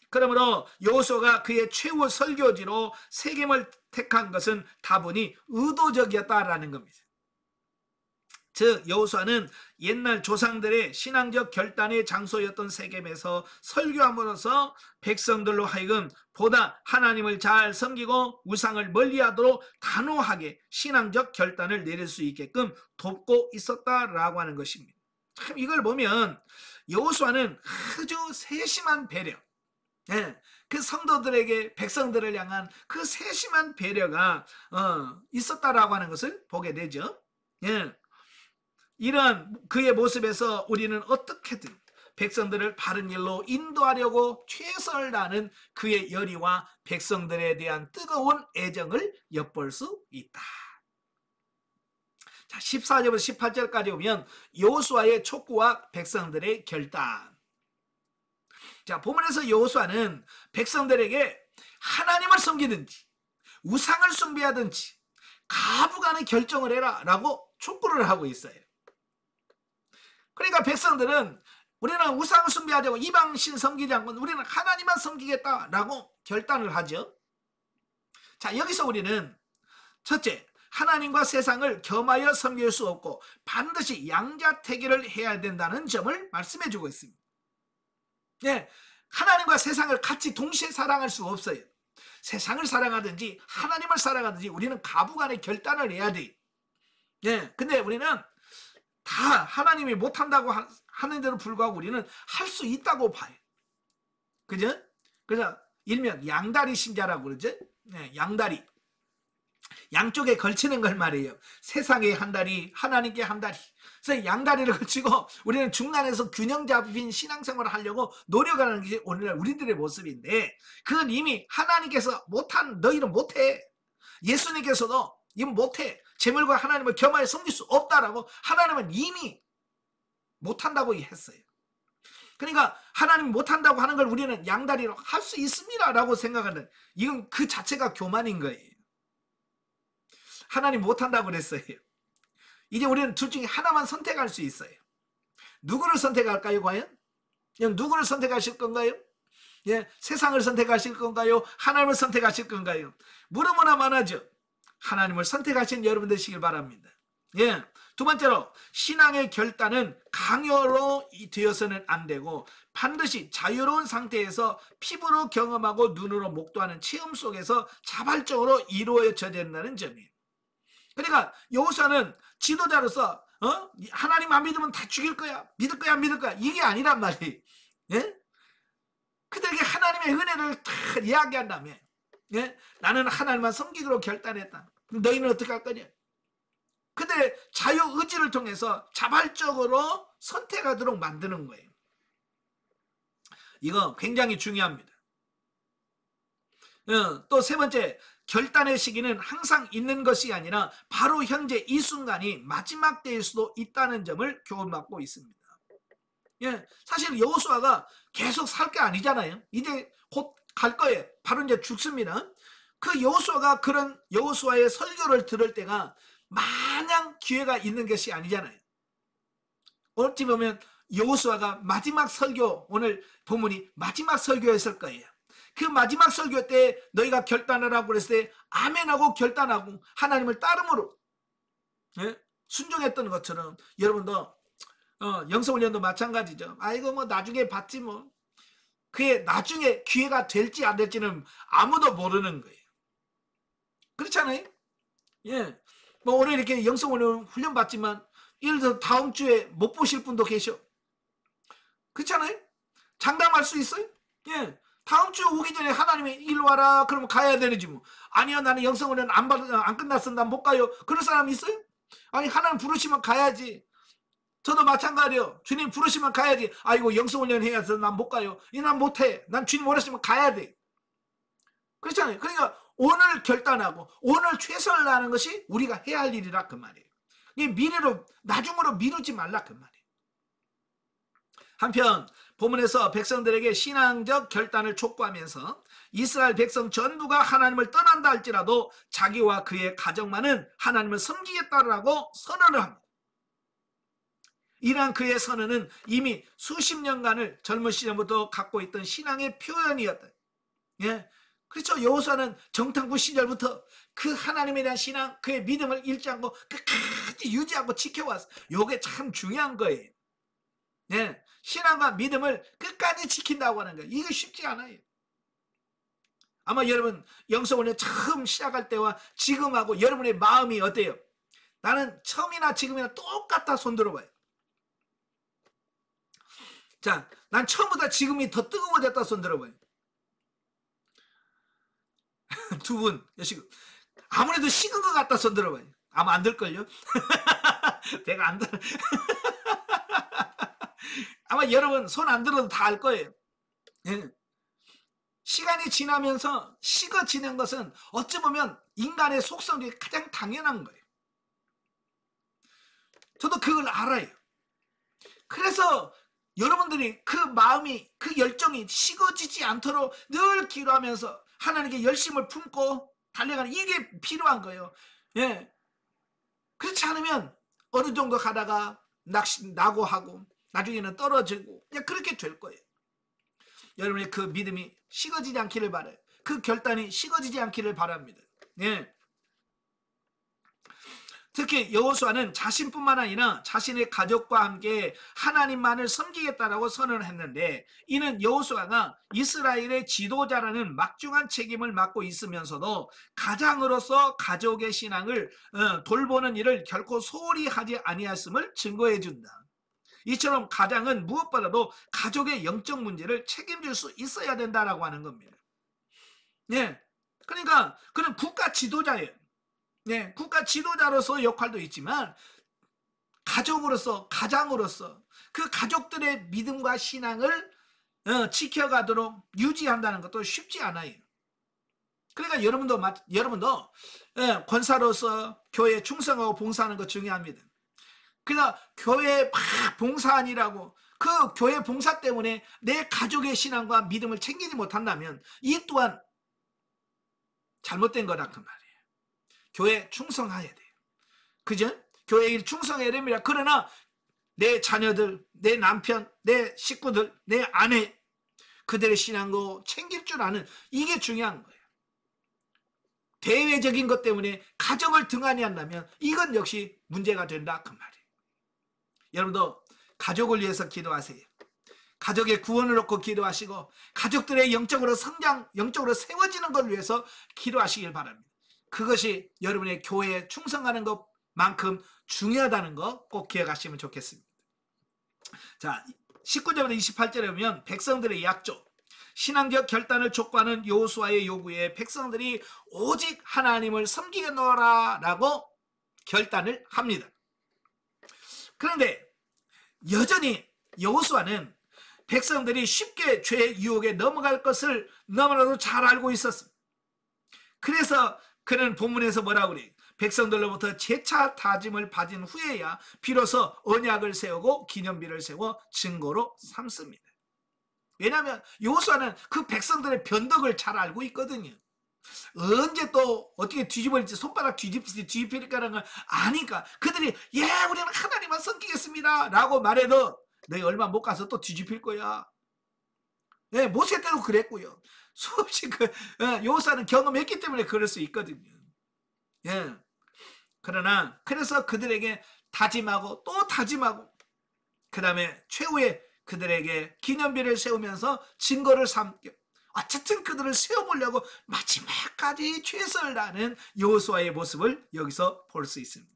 그러므로 여호수아가 그의 최후 설교지로 세겜을 택한 것은 다분히 의도적이었다라는 겁니다. 즉 여호수아는 옛날 조상들의 신앙적 결단의 장소였던 세겜에서 설교함으로써 백성들로 하여금 보다 하나님을 잘 섬기고 우상을 멀리하도록 단호하게 신앙적 결단을 내릴 수 있게끔 돕고 있었다라고 하는 것입니다. 참 이걸 보면 여호수아는 아주 세심한 배려, 그 성도들에게 백성들을 향한 그 세심한 배려가 있었다라고 하는 것을 보게 되죠. 이러한 그의 모습에서 우리는 어떻게든 백성들을 바른 길로 인도하려고 최선을 다하는 그의 열의와 백성들에 대한 뜨거운 애정을 엿볼 수 있다. 자, 14절부터 18절까지 보면 여호수아의 촉구와 백성들의 결단. 자, 본문에서 여호수아는 백성들에게 하나님을 섬기든지 우상을 숭배하든지 가부간의 결정을 해라 라고 촉구를 하고 있어요. 그러니까 백성들은 우리는 우상을 숭배하자고 이방신 섬기지 않고 우리는 하나님만 섬기겠다라고 결단을 하죠. 자, 여기서 우리는 첫째, 하나님과 세상을 겸하여 섬길 수 없고 반드시 양자택일을 해야 된다는 점을 말씀해 주고 있습니다. 하나님과 세상을 같이 동시에 사랑할 수 없어요. 세상을 사랑하든지 하나님을 사랑하든지 우리는 가부간의 결단을 해야 돼요. 근데 우리는 다 하나님이 못한다고 하는데도 불구하고 우리는 할 수 있다고 봐요. 그죠? 그래서 일명 양다리 신자라고 그러죠. 양다리. 양쪽에 걸치는 걸 말이에요. 세상에 한 다리, 하나님께 한 다리. 그래서 양다리를 걸치고 우리는 중간에서 균형 잡힌 신앙생활을 하려고 노력하는 게 오늘날 우리들의 모습인데, 그건 이미 하나님께서 못한, 너희는 못해. 예수님께서도 이건 못해. 재물과 하나님을 겸하여 섬길 수 없다라고 하나님은 이미 못한다고 했어요. 그러니까 하나님 못한다고 하는 걸 우리는 양다리로 할 수 있습니다 라고 생각하는, 이건 그 자체가 교만인 거예요. 하나님 못한다고 그랬어요. 이제 우리는 둘 중에 하나만 선택할 수 있어요. 누구를 선택할까요 과연? 누구를 선택하실 건가요? 세상을 선택하실 건가요? 하나님을 선택하실 건가요? 물어보나 마나죠. 하나님을 선택하신 여러분 되시길 바랍니다. 두 번째로, 신앙의 결단은 강요로 되어서는 안 되고 반드시 자유로운 상태에서 피부로 경험하고 눈으로 목도하는 체험 속에서 자발적으로 이루어져야 된다는 점이에요. 그러니까 여호수아는 지도자로서 하나님 안 믿으면 다 죽일 거야, 믿을 거야, 안 믿을 거야, 이게 아니란 말이에요. 그들에게 하나님의 은혜를 다 이야기한 다음에 나는 하나님만 섬기기로 결단했다. 너희는 어떻게 할 거냐? 그들의 자유의지를 통해서 자발적으로 선택하도록 만드는 거예요. 이거 굉장히 중요합니다. 또 세 번째, 결단의 시기는 항상 있는 것이 아니라 바로 현재 이 순간이 마지막 때일 수도 있다는 점을 교훈받고 있습니다. 사실 여호수아가 계속 살 게 아니잖아요. 이제 곧 갈 거예요. 바로 이제 죽습니다. 그 여호수아가 그런 여호수아의 설교를 들을 때가 마냥 기회가 있는 것이 아니잖아요. 어찌 보면 여호수아가 마지막 설교, 오늘 본문이 마지막 설교였을 거예요. 그 마지막 설교 때 너희가 결단을 하고 그랬을 때 아멘하고 결단하고 하나님을 따름으로 순종했던 것처럼 여러분도 영성훈련도 마찬가지죠. 이거 뭐 나중에 받지 뭐. 그게 나중에 기회가 될지 안 될지는 아무도 모르는 거예요. 그렇잖아요. 예. 뭐 오늘 이렇게 영성훈련 훈련 받지만 예를 들어 다음 주에 못 보실 분도 계셔. 그렇잖아요. 장담할 수 있어요? 예. 다음 주 오기 전에 하나님이 일로 와라 그러면 가야 되는지 뭐. 아니요 나는 영성훈련 안 끝났어 난 못 가요. 그런 사람 있어요? 아니 하나님 부르시면 가야지. 저도 마찬가지예요. 주님 부르시면 가야지. 이거 영성훈련 해야 해서 난 못 가요. 난 못해. 난 주님 원하시면 가야 돼. 그렇잖아요. 그러니까 오늘 결단하고 오늘 최선을 다하는 것이 우리가 해야 할 일이라 그 말이에요. 이게 미래로 나중으로 미루지 말라 그 말이에요. 한편 본문에서 백성들에게 신앙적 결단을 촉구하면서 이스라엘 백성 전부가 하나님을 떠난다 할지라도 자기와 그의 가정만은 하나님을 섬기겠다라고 선언을 합니다. 이러한 그의 선언은 이미 수십 년간을 젊은 시절부터 갖고 있던 신앙의 표현이었다. 예. 그렇죠. 여호수아는 정탐꾼 시절부터 그 하나님에 대한 신앙, 그의 믿음을 잃지 않고 끝까지 유지하고 지켜왔어. 이게 참 중요한 거예요. 예. 신앙과 믿음을 끝까지 지킨다고 하는 거예요. 이게 쉽지 않아요. 아마 여러분 영성훈련 처음 시작할 때와 지금하고 여러분의 마음이 어때요? 나는 처음이나 지금이나 똑같다 손 들어봐요. 자, 난 처음보다 지금이 더 뜨거워졌다 손 들어봐요. 두 분, 지금 아무래도 식은 것 같다 손 들어봐요. 아마 안 들걸요? 배가 안 들. 아마 여러분 손 안 들어도 다 알 거예요. 예. 시간이 지나면서 식어지는 것은 어찌 보면 인간의 속성 중에 가장 당연한 거예요. 저도 그걸 알아요. 그래서 여러분들이 그 마음이 그 열정이 식어지지 않도록 늘 기도하면서 하나님께 열심을 품고 달려가는 이게 필요한 거예요. 예. 그렇지 않으면 어느 정도 가다가 낙오하고 나중에는 떨어지고 그냥 그렇게 될 거예요. 여러분의 그 믿음이 식어지지 않기를 바라요. 그 결단이 식어지지 않기를 바랍니다. 예. 특히 여호수아는 자신뿐만 아니라 자신의 가족과 함께 하나님만을 섬기겠다라고 선언을 했는데 이는 여호수아가 이스라엘의 지도자라는 막중한 책임을 맡고 있으면서도 가장으로서 가족의 신앙을 돌보는 일을 결코 소홀히 하지 아니했음을 증거해 준다. 이처럼 가장은 무엇보다도 가족의 영적 문제를 책임질 수 있어야 된다라고 하는 겁니다. 예. 그러니까 그는 국가 지도자예요. 네, 국가 지도자로서 역할도 있지만 가족으로서 가장으로서 그 가족들의 믿음과 신앙을 지켜가도록 유지한다는 것도 쉽지 않아요. 그러니까 여러분도 권사로서 교회에 충성하고 봉사하는 것 중요합니다. 그러니까 교회에 막 봉사하니라고 그 교회 봉사 때문에 내 가족의 신앙과 믿음을 챙기지 못한다면 이 또한 잘못된 거다 그 말이에요. 교회에 충성해야 돼요. 그죠? 교회에 충성해야 됩니다. 그러나 내 자녀들, 내 남편, 내 식구들, 내 아내 그들의 신앙도 챙길 줄 아는 이게 중요한 거예요. 대외적인 것 때문에 가정을 등한히 한다면 이건 역시 문제가 된다 그 말이에요. 여러분도 가족을 위해서 기도하세요. 가족의 구원을 놓고 기도하시고 가족들의 영적으로 성장, 영적으로 세워지는 걸 위해서 기도하시길 바랍니다. 그것이 여러분의 교회에 충성하는 것만큼 중요하다는 거 꼭 기억하시면 좋겠습니다. 자, 19절부터 28절에 보면 백성들의 약조, 신앙적 결단을 촉구하는 여호수아의 요구에 백성들이 오직 하나님을 섬기겠노라 라고 결단을 합니다. 그런데 여전히 여호수아는 백성들이 쉽게 죄의 유혹에 넘어갈 것을 너무나도 잘 알고 있었습니다. 그래서 그는 본문에서 뭐라고 그래요? 백성들로부터 재차 다짐을 받은 후에야 비로소 언약을 세우고 기념비를 세워 증거로 삼습니다. 왜냐하면 여호수아는 그 백성들의 변덕을 잘 알고 있거든요. 언제 또 어떻게 뒤집어질지 손바닥 뒤집힐까라는 걸 아니까 그들이 우리는 하나님만 섬기겠습니다 라고 말해도 너희 얼마 못 가서 또 뒤집힐 거야. 예, 모세 때도 그랬고요. 수없이 여호수아는 경험했기 때문에 그럴 수 있거든요. 예. 그러나 그래서 그들에게 다짐하고 또 다짐하고 그 다음에 최후에 그들에게 기념비를 세우면서 증거를 삼고 어쨌든 그들을 세워보려고 마지막까지 최선을 다하는 여호수아의 모습을 여기서 볼 수 있습니다.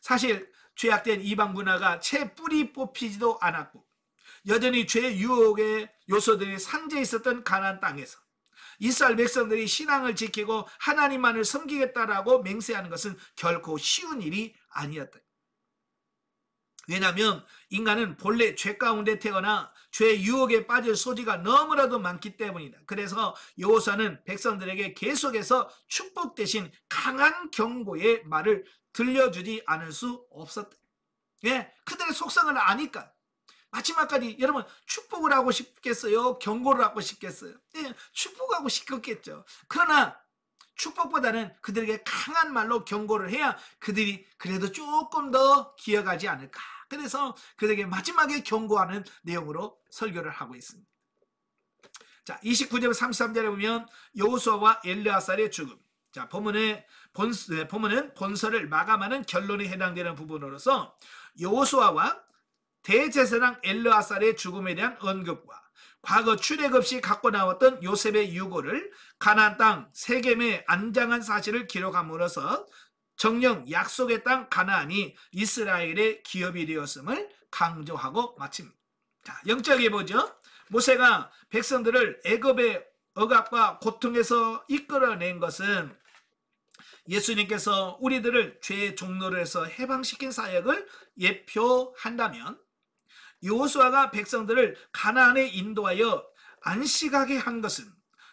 사실 죄악된 이방 문화가 채 뿌리 뽑히지도 않았고 여전히 죄 유혹의 요소들이 산재해 있었던 가나안 땅에서 이스라엘 백성들이 신앙을 지키고 하나님만을 섬기겠다라고 맹세하는 것은 결코 쉬운 일이 아니었다. 왜냐하면 인간은 본래 죄 가운데 태어나 죄 유혹에 빠질 소지가 너무나도 많기 때문이다. 그래서 여호수아는 백성들에게 계속해서 축복 대신 강한 경고의 말을 들려주지 않을 수 없었다. 예, 그들의 속성을 아니까 마지막까지 여러분 축복을 하고 싶겠어요? 경고를 하고 싶겠어요? 예, 축복하고 싶겠죠. 그러나 축복보다는 그들에게 강한 말로 경고를 해야 그들이 그래도 조금 더 기억하지 않을까. 그래서 그들에게 마지막에 경고하는 내용으로 설교를 하고 있습니다. 자, 29절 33절에 보면 여호수아와 엘르아살의 죽음. 자, 본문은 본서를 마감하는 결론에 해당되는 부분으로서 여호수아와 대제사장 엘르아살의 죽음에 대한 언급과 과거 출애굽 없이 갖고 나왔던 요셉의 유고를 가나안 땅 세겜에 안장한 사실을 기록함으로써 정령 약속의 땅 가나안이 이스라엘의 기업이 되었음을 강조하고 마칩니다. 자, 영적에 보죠. 모세가 백성들을 애굽의 억압과 고통에서 이끌어낸 것은 예수님께서 우리들을 죄의 종로에서 해방시킨 사역을 예표한다면 여호수아가 백성들을 가나안에 인도하여 안식하게 한 것은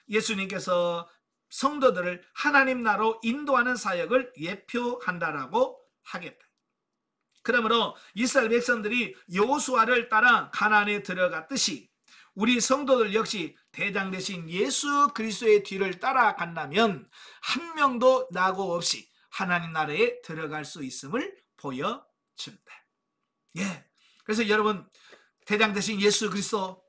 예수님께서 성도들을 하나님 나라로 인도하는 사역을 예표한다라고 하겠다. 그러므로 이스라엘 백성들이 여호수아를 따라 가나안에 들어갔듯이 우리 성도들 역시 대장 되신 예수 그리스도의 뒤를 따라간다면 한 명도 낙오 없이 하나님 나라에 들어갈 수 있음을 보여준다. 예. 그래서 여러분 대장 되신 예수 그리스도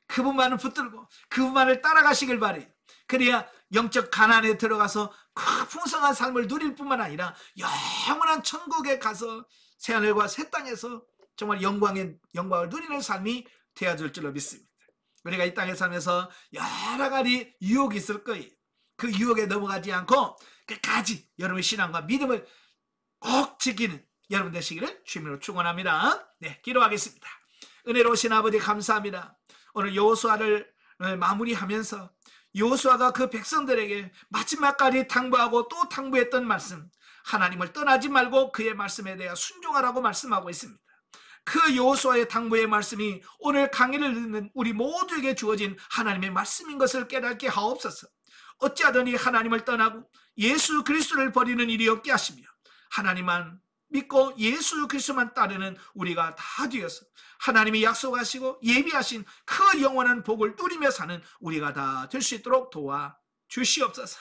그분만을 붙들고 그분만을 따라가시길 바래요. 그래야 영적 가나안에 들어가서 그 풍성한 삶을 누릴 뿐만 아니라 영원한 천국에 가서 새하늘과 새 땅에서 정말 영광을 누리는 삶이 되어줄 줄로 믿습니다. 우리가 이 땅에 살면서 여러 가지 유혹이 있을 거예요. 그 유혹에 넘어가지 않고 끝까지 여러분의 신앙과 믿음을 꼭 지키는 여러분 되시기를 주님으로 축원합니다. 네, 기도하겠습니다. 은혜로우신 아버지 감사합니다. 오늘 여호수아를 마무리하면서 여호수아가 그 백성들에게 마지막까지 당부하고 또 당부했던 말씀, 하나님을 떠나지 말고 그의 말씀에 대해 순종하라고 말씀하고 있습니다. 그 여호수아의 당부의 말씀이 오늘 강의를 듣는 우리 모두에게 주어진 하나님의 말씀인 것을 깨닫게 하옵소서. 어찌하더니 하나님을 떠나고 예수 그리스도를 버리는 일이 없게 하시며 하나님만 믿고 예수 그리스도만 따르는 우리가 다 되어서 하나님이 약속하시고 예비하신 그 영원한 복을 누리며 사는 우리가 다 될 수 있도록 도와주시옵소서.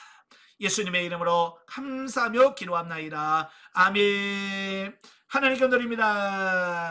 예수님의 이름으로 감사하며 기도합나이다. 아멘. 하나님 감사드립니다.